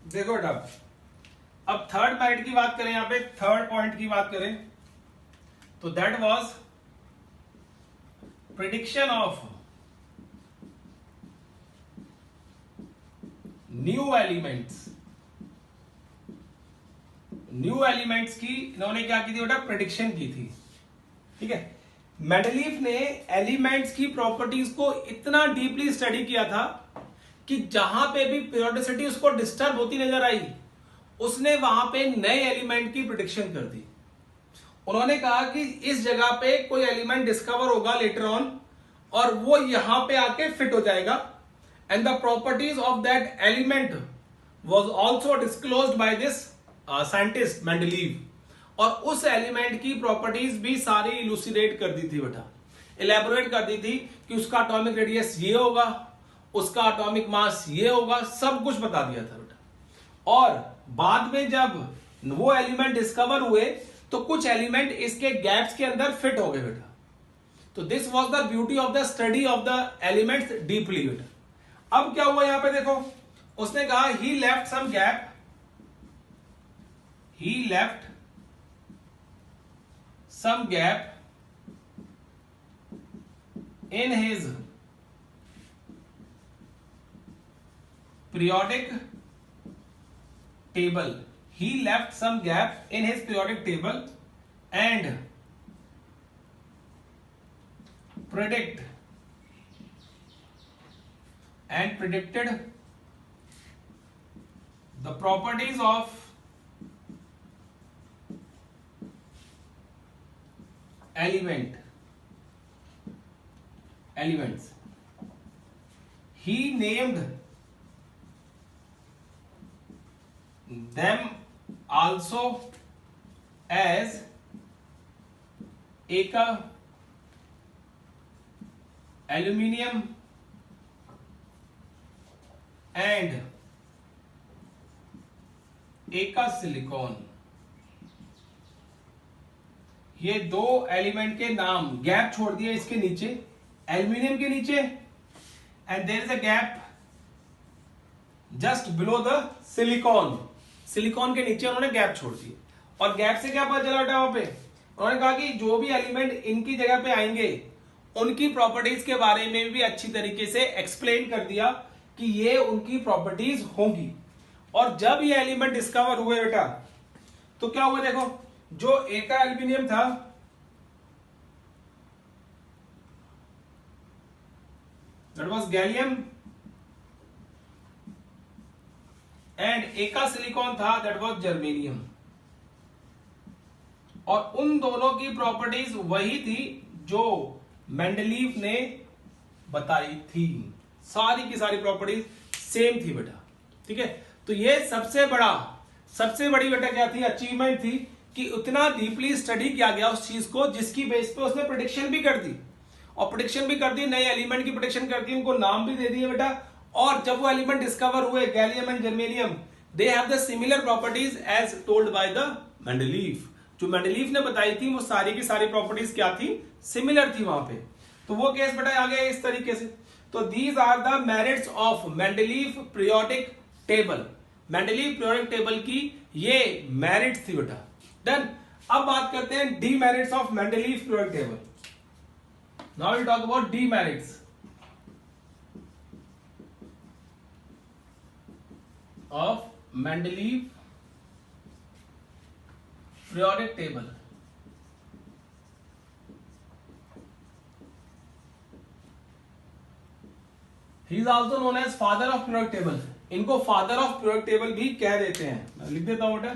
देखो बेटा, अब थर्ड पॉइंट की बात करें, यहां पे थर्ड पॉइंट की बात करें तो that was prediction of new elements. New elements की इन्होंने क्या की थी बेटा, प्रिडिक्शन की थी। ठीक है, मेंडलीफ ने एलिमेंट्स की प्रॉपर्टीज को इतना डीपली स्टडी किया था कि जहां पे भी पीरियोडिसिटी उसको डिस्टर्ब होती नजर आई, उसने वहां पे नए एलिमेंट की प्रिडिक्शन कर दी। उन्होंने कहा कि इस जगह पे कोई एलिमेंट डिस्कवर होगा लेटर ऑन और वो यहां पे आके फिट हो जाएगा, and the properties of that element was also disclosed by this scientist Mendeleev. और उस एलिमेंट की प्रॉपर्टीज भी सारी इलुसिडेट कर दी थी बेटा, इलेबोरेट कर दी थी कि उसका एटॉमिक रेडियस ये होगा, उसका एटॉमिक मास ये होगा, सब कुछ बता दिया था बेटा। और बाद में जब वो एलिमेंट डिस्कवर हुए तो कुछ एलिमेंट इसके गैप्स के अंदर फिट हो गए बेटा। तो this was the beauty of the study of the elements deeply बेटा। अब क्या हुआ यहां पे देखो, उसने कहा he left some gap, he left some gap in his periodic table. He left some gap in his periodic table and predicted the properties of elements. He named them also as eka, aluminium and eka silicon। ये दो element के नाम gap छोड़ दिए इसके नीचे, aluminium के नीचे, and there is a gap just below the silicon. Silicon के नीचे उन्होंने गैप छोड़ दिए। और गैप से क्या पता चला बेटा, वहां पे उन्होंने कहा कि जो भी एलिमेंट इनकी जगह पे आएंगे उनकी प्रॉपर्टीज के बारे में भी अच्छी तरीके से एक्सप्लेन कर दिया कि ये उनकी प्रॉपर्टीज होंगी। और जब ये एलिमेंट डिस्कवर हुए बेटा तो क्या हुआ देखो, जो एका एल्यूमिनियम था दैट वाज गैलियम एंड एका सिलिकॉन था दैट वाज जर्मेनियम। और उन दोनों की प्रॉपर्टीज वही थी जो मेंडलीव ने बताई थी, सारी की सारी प्रॉपर्टीज सेम थी बेटा। ठीक है, तो ये सबसे बड़ी बेटा क्या थी, अचीवमेंट थी कि उतना डीपली स्टडी किया गया उस चीज को जिसकी बेस पे उसने प्रेडिक्शन भी कर दी। और प्रेडिक्शन भी कर दी, नए एलिमेंट की प्रेडिक्शन कर दी, उनको नाम भी दे दिए बेटा। और जब वो एलिमेंट डिस्कवर हुए gallium and germanium, they have the similar properties as told by the Mendeleev. जो मेंडलीव ने बताई थी वो सारी की सारी प्रॉपर्टीज क्या थी, सिमिलर थी वहां पे। तो वो केस बेटा आ गया इस तरीके से। तो these are the merits of Mendeleev periodic table. Mendeleev periodic table की ये मेरिट्स थी बेटा। डन। अब बात करते हैं demerits of Mendeleev periodic table. Now will talk about demerits of Mendeleev periodic table. He is also known as father of periodic table. इनको father of periodic table भी कह देते हैं। मैं लिख देता हूं बेटा,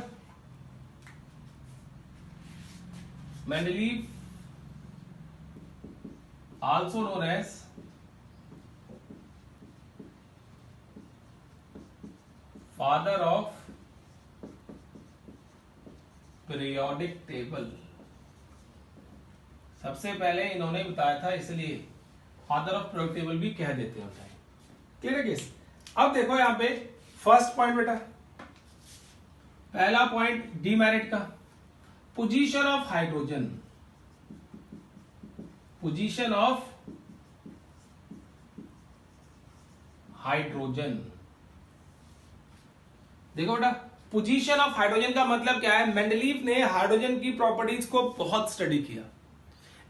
Mendeleev also known as father of periodic table। सबसे पहले इन्होंने बताया था, इसलिए फादर ऑफ पीरियोडिक टेबल भी कह देते हैं। क्लियर है केस। अब देखो यहां पे फर्स्ट पॉइंट बेटा, पहला पॉइंट डीमेरिट का, position of hydrogen. Position of hydrogen देखो बेटा, पोजीशन ऑफ हाइड्रोजन का मतलब क्या है, मेंडलीव ने हाइड्रोजन की प्रॉपर्टीज को बहुत स्टडी किया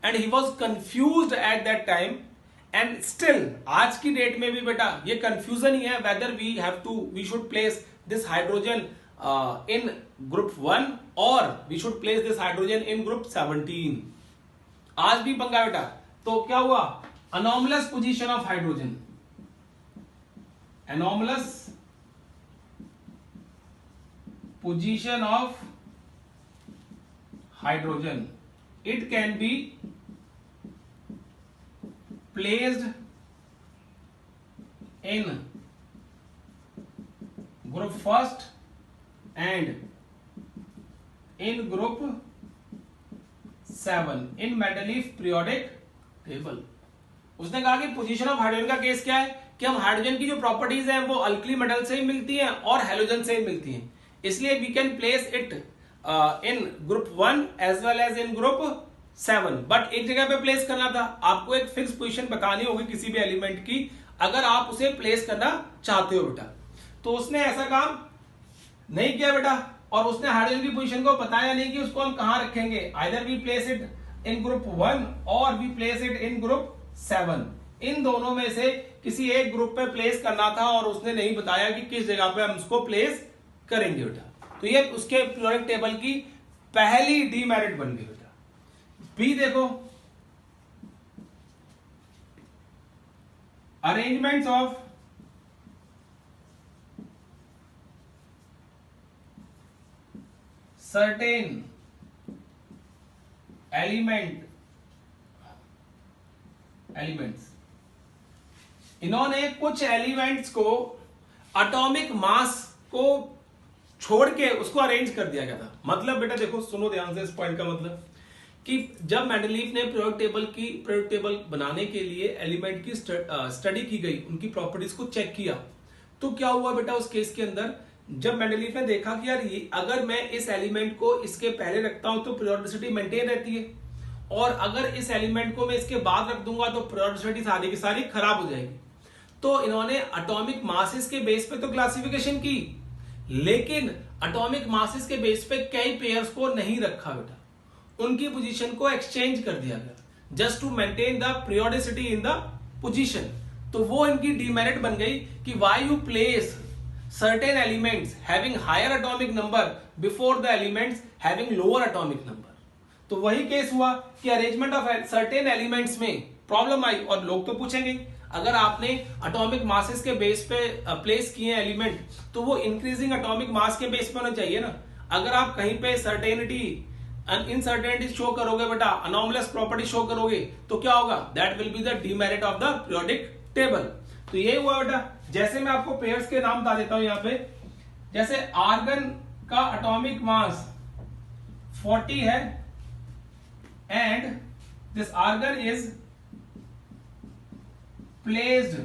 and he was confused at that time and still आज की डेट में भी बेटा ये कंफ्यूजन ही है whether we should place this hydrogen in group 1 और we should place this hydrogen in group 17। आज भी पंगा बेटा। तो क्या हुआ, anomalous position of hydrogen, anomalous position of hydrogen, it can be placed in group first and in group 7 in Mendeleev periodic table। उसने कहा कि पोजीशन ऑफ हाइड्रोजन का केस क्या है कि हम हाइड्रोजन की जो प्रॉपर्टीज हैं वो अल्कली मेटल से ही मिलती हैं और हैलोजन से ही मिलती हैं, इसलिए we can place it in group 1 as well as in group 7। But एक जगह पे प्लेस करना था, आपको एक फिक्स पोजीशन बतानी होगी किसी भी एलिमेंट की अगर आप उसे प्लेस करना चाहते हो बेटा। तो उसने ऐसा काम नहीं किया बेटा, और उसने हाइड्रोजन की पोजीशन को बताया नहीं कि उसको हम कहां रखेंगे, either we place it in group 1 और we place it in group 7। इन दोनों में से किसी एक ग्रुप पे प्लेस करना था और उसने नहीं बताया कि किस जगह पे हम उसको प्लेस करेंगे बेटा। तो ये उसके पीरियोडिक टेबल की पहली डीमेरिट बन गई बेटा। बी देखो, अरेंजमेंट्स ऑफ सर्टेन एलिमेंट्स, इन्होंने कुछ एलिमेंट्स को एटॉमिक मास को छोड़ के उसको अरेंज कर दिया गया था। मतलब बेटा देखो, सुनो ध्यान से इस पॉइंट का मतलब कि जब मेंडलीव ने पीरियोडिक टेबल बनाने के लिए एलिमेंट की स्टडी की गई, उनकी प्रॉपर्टीज को चेक किया, तो क्या हुआ बेटा उस केस के अंदर, जब मेंडलीव ने देखा कि यार ये अगर मैं इस एलिमेंट को इसके पहले रखता हूं तो पीरियोडिसिटी मेंटेन रहती है, और अगर इस एलिमेंट को मैं इसके बाद रख दूंगा तो पीरियोडिसिटी सारी की सारी खराब हो जाएगी। तो इन्होंने एटॉमिक मासेस के बेस पे तो क्लासिफिकेशन की, लेकिन एटॉमिक मासेस के बेस पे कई पेयर्स को नहीं रखा बेटा, उनकी पोजीशन को एक्सचेंज कर दिया गया just to maintain the periodicity in the position. तो वो इनकी डीमेरिट बन गई कि why you place certain elements having higher atomic number before the elements having lower atomic number. तो वही केस हुआ कि अरेंजमेंट ऑफ सर्टेन एलिमेंट्स में प्रॉब्लम आई, और लोग तो पूछेंगे अगर आपने एटॉमिक मासेस के बेस पे प्लेस किए एलिमेंट तो वो इंक्रीजिंग एटॉमिक मास के बेस पे होना चाहिए ना। अगर आप कहीं पे सर्टेनिटी इनसर्टेनिटी शो करोगे बेटा, अनोमलस प्रॉपर्टी शो करोगे, तो क्या होगा, that will be the demerit of the periodic table. तो ये हुआ बेटा। जैसे मैं आपको पेयर्स के नाम बता देता हूं यहां पे, जैसे आर्गन का एटॉमिक मास 40 है and this argon is placed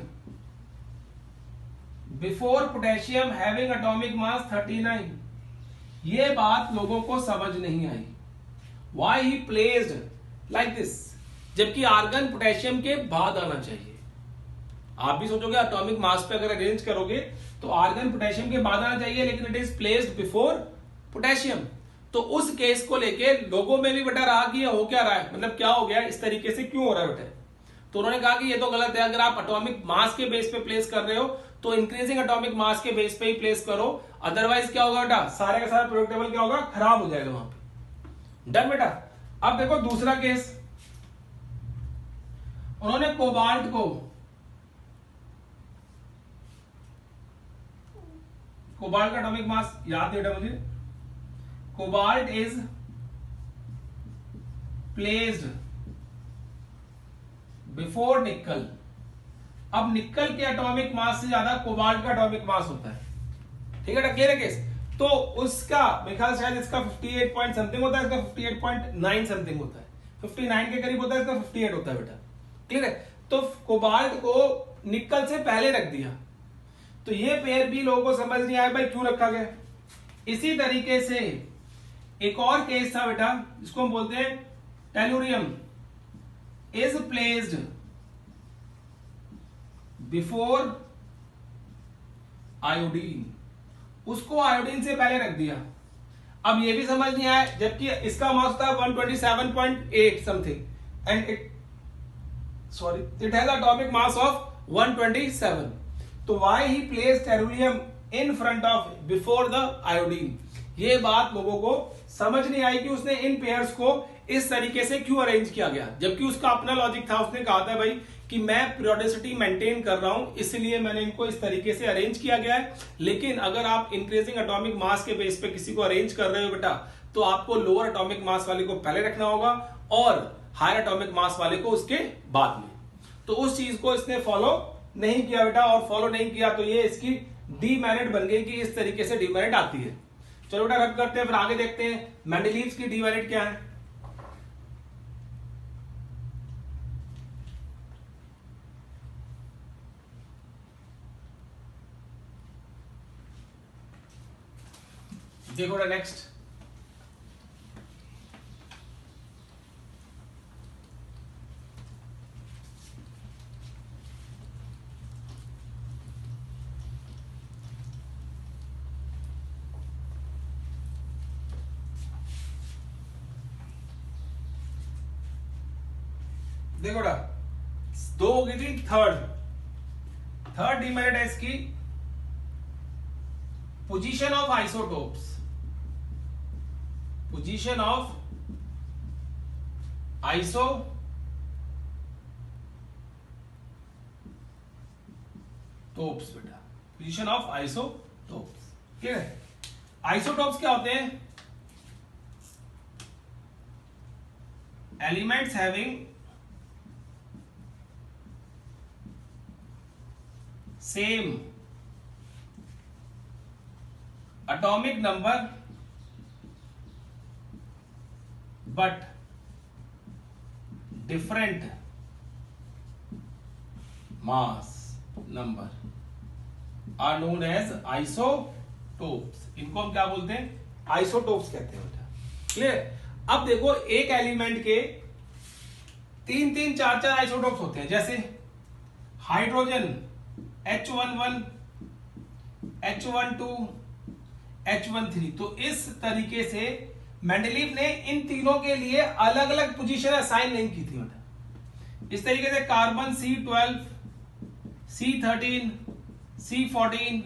before potassium having atomic mass 39। ये बात लोगों को समझ नहीं आई, why he placed like this, जबकि आर्गन पोटेशियम के बाद आना चाहिए। आप भी सोचोगे एटॉमिक मास पे अगर अरेंज करोगे तो आर्गन पोटेशियम के बाद आना चाहिए, लेकिन it is placed before potassium. तो उस केस को लेके लोगों में भी बेटा रहा कि ये हो क्या रहा है, मतलब क्या हो गया, इस तरीके से क्यों हो रहा है बेटा। तो उन्होंने कहा कि ये तो गलत है, अगर आप एटॉमिक मास के बेस पे प्लेस कर रहे हो तो इंक्रीजिंग एटॉमिक मास के बेस पे ही प्लेस करो, अदरवाइज क्या होगा बेटा, सारे का सारा पीरियोडिक टेबल क्या होगा, खराब हो जाएगा वहां पे। डन बेटा। अब देखो दूसरा केस, उन्होंने कोबाल्ट को, कोबाल्ट का एटॉमिक मास याद है बेटा मुझे, कोबाल्ट इज प्लेस्ड बिफोर निकल। अब निकल के एटॉमिक मास से ज्यादा कोबाल्ट का एटॉमिक मास होता है, ठीक है, क्लियर है केस। तो उसका मेरे ख्याल शायद इसका 58 पॉइंट समथिंग होता है, इसका 58.9 समथिंग होता है, 59 के करीब होता है, इसका 58 होता है बेटा, क्लियर है। तो कोबाल्ट को निकल से पहले रख दिया, तो ये पेयर भी लोगों को समझ नहीं आया भाई क्यों रखा गया। इसी तरीके से एक और केस था बेटा जिसको हम बोलते हैं tellurium is placed before iodine। उसको आयोडीन से पहले रख दिया। अब ये भी समझ नहीं आया, जबकि इसका मास था 127.8 something and it has atomic mass of 127। तो why he placed tellurium in front of before the iodine. ये बात लोगों को समझ नहीं आई कि उसने इन पेयर्स को इस तरीके से क्यों अरेंज किया गया, जबकि उसका अपना लॉजिक था। उसने कहा था भाई कि मैं पीरियोडिसिटी मेंटेन कर रहा हूं, इसलिए मैंने इनको इस तरीके से अरेंज किया गया है। लेकिन अगर आप इंक्रीजिंग एटॉमिक मास के बेस पे किसी को अरेंज कर रहे हो बेटा, तो आपको लोअर एटॉमिक मास वाले को पहले रखना होगा और हायर एटॉमिक मास वाले को उसके बाद में। तो उस चीज को इसने फॉलो नहीं किया बेटा, और फॉलो नहीं किया तो ये इसकी डीमेरिट बन गई कि इस तरीके से डीमेरिट आती है। चलो बेटा रब करते हैं, फिर आगे देखते हैं मेंडलीव्स की डीमेरिट क्या है। देखो बेटा नेक्स्ट, देखो बेटा दो हो गई थी, थर्ड डीमेरिट है इसकी position of isotopes. Position of isotopes बेटा, पोजीशन ऑफ आइसोटोप्स। ठीक है, आइसोटोप्स क्या होते हैं? Elements having same atomic number but different mass number are known as isotopes। इनको हम क्या बोलते हैं? आइसोटोप्स कहते हैं बेटा। क्लियर? अब देखो एक एलिमेंट के तीन तीन चार चार आइसोटोप्स होते हैं, जैसे हाइड्रोजन H11, H12, H13। तो इस तरीके से मेंडलीव ने इन तीनों के लिए अलग अलग पोजीशन असाइन नहीं की थी बेटा। इस तरीके से कार्बन C12, C13, C14,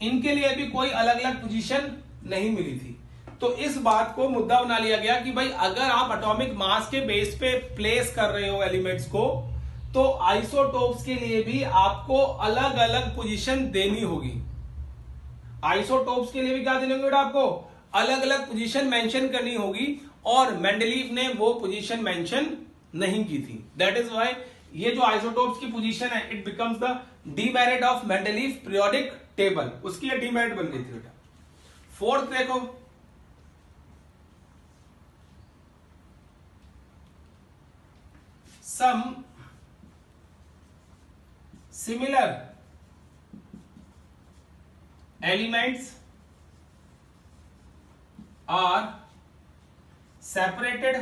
इनके लिए भी कोई अलग अलग पोजीशन नहीं मिली थी। तो इस बात को मुद्दा बना लिया गया कि भाई अगर आप एटॉमिक मास के बेस पे प्लेस कर रहे हो एलिमेंट्स को, तो आइसोटोप्स के लिए भी आपको अलग अलग पोजीशन देनी होगी। आइसोटोप्स के लिए भी क्या देने होंगे बेटा? आपको अलग अलग पोजीशन मेंशन करनी होगी, और मेंडलीव ने वो पोजीशन मेंशन नहीं की थी। दैट इज व्हाई ये जो आइसोटोप्स की पोजीशन है, it becomes the demerit of Mendeleev periodic table. उसकी ये डीमेरिट बन गई थी बेटा। फोर्थ देखो, some similar elements are separated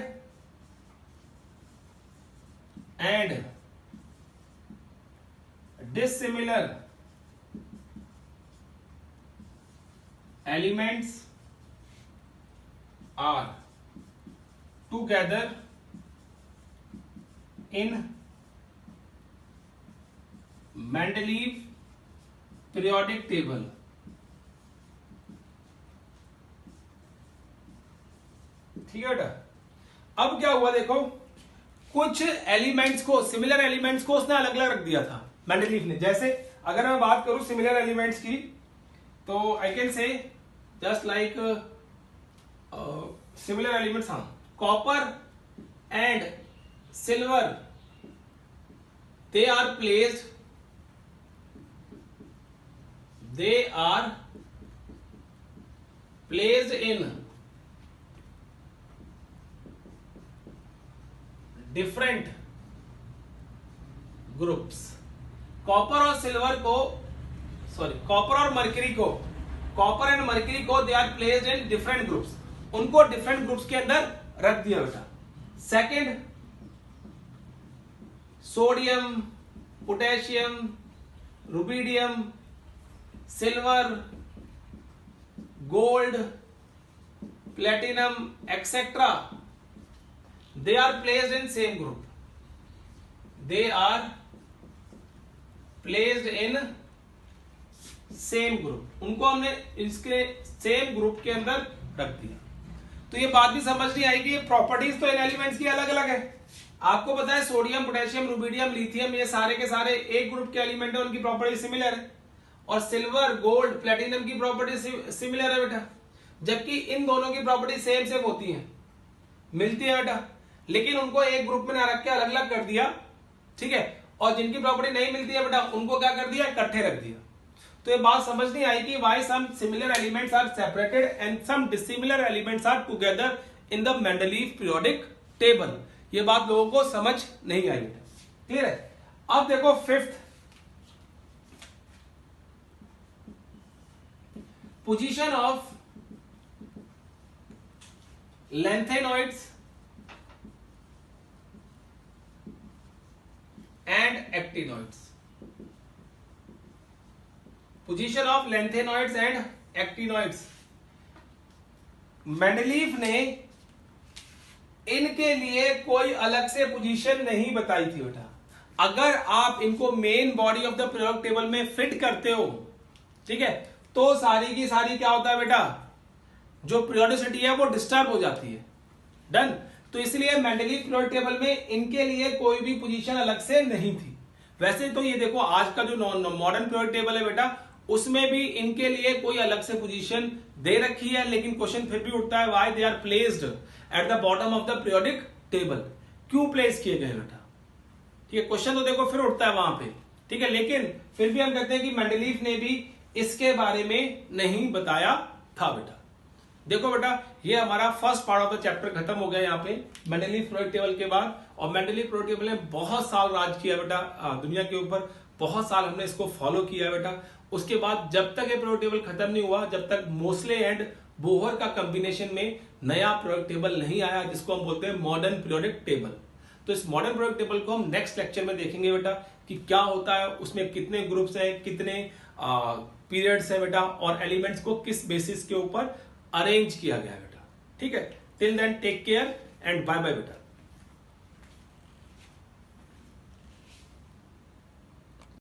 and dissimilar elements are together in Mendeleev periodic table। ठीक है बेटा। अब क्या हुआ देखो, कुछ एलिमेंट्स को, सिमिलर एलिमेंट्स को उसने अलग अलग रख दिया था मेंडलीव ने। जैसे अगर मैं बात करूं सिमिलर एलिमेंट्स की, तो I can say just like similar elements, हाँ, copper and silver, they are placed in different groups. Copper और सिल्वर को, सॉरी, कॉपर और मर्क्यूरी को, कॉपर एंड मर्क्यूरी को they are placed in different groups. उनको different groups के अंदर रख दिया बेटा। Second, sodium, potassium, rubidium, silver, gold, platinum, etc., they are placed in same group. They are placed in same group, उनको हमने इसके सेम ग्रुप के अंदर रख दिया। तो ये बात भी समझ नहीं आएगी, प्रॉपर्टीज तो इन एलिमेंट्स की अलग अलग है। आपको पता है सोडियम, पोटेशियम, रुबिडियम, लिथियम ये सारे के सारे एक ग्रुप के एलिमेंट है, उनकी प्रॉपर्टी सिमिलर है। और सिल्वर, गोल्ड, प्लेटिनम की प्रॉपर्टी सिमिलर है बेटा, जबकि इन दोनों की प्रॉपर्टी सेम सेम होती है, मिलती है बेटा, लेकिन उनको एक ग्रुप में ना रख के अलग अलग कर दिया, ठीक है। और जिनकी प्रॉपर्टी नहीं मिलती है बेटा, उनको क्या कर दिया, इकट्ठे रख दिया। तो ये बात समझ नहीं आई कि why some similar elements are separated and some dissimilar elements are together in the Mendeleev periodic table। ये बात लोगों को समझ नहीं आई बेटा, क्लियर है। अब देखो fifth, position of lanthanolids and actinoids। Position of lanthanoids and actinoids, Mendeleev ने इनके लिए कोई अलग से पोजीशन नहीं बताई थी बेटा। अगर आप इनको main body of the periodic table में फिट करते हो, ठीक है, तो सारी की सारी क्या होता है बेटा, जो पीरियोडिसिटी है वो डिस्टर्ब हो जाती है। डन। तो इसलिए मेंडलीफ पीरियोडिक टेबल में इनके लिए कोई भी पोजीशन अलग से नहीं थी। वैसे तो ये देखो आज का जो मॉडर्न पीरियोडिक टेबल है बेटा, उसमें भी इनके लिए कोई अलग से पोजीशन दे रखी है, लेकिन क्वेश्चन फिर भी उठता है why they are placed at the bottom of the periodic table, क्यों प्लेस किए गए बेटा, ठीक है। क्वेश्चन तो देखो फिर उठता है वहां पे, ठीक है, लेकिन फिर भी हम कहते हैं कि मेंडलीफ ने भी इसके बारे में नहीं बताया था बेटा। देखो बेटा, ये हमारा first part of the chapter खत्म हो गया यहाँ पे मेंडलीफ पीरियोडिक टेबल के बाद। और मेंडलीफ पीरियोडिक टेबल ने बहुत साल राज किया बेटा दुनिया के ऊपर, बहुत साल हमने इसको फॉलो किया बेटा। उसके बाद जब तक ये पीरियोडिक टेबल खत्म नहीं हुआ, जब तक मोस्ले एंड बोहर का कॉम्बिनेशन में नया पीरियोडिक टेबल नहीं आया, जिसको हम बोलते हैं मॉडर्न पीरियोडिक टेबल। तो इस मॉडर्न पीरियोडिक टेबल को हम नेक्स्ट लेक्चर में देखेंगे बेटा कि क्या होता है, उसमें कितने ग्रुप्स हैं, कितने पीरियड्स हैं बेटा, और एलिमेंट्स को किस बेसिस के ऊपर अरेंज किया गया है बेटा, ठीक है। Till then take care and bye bye बेटा।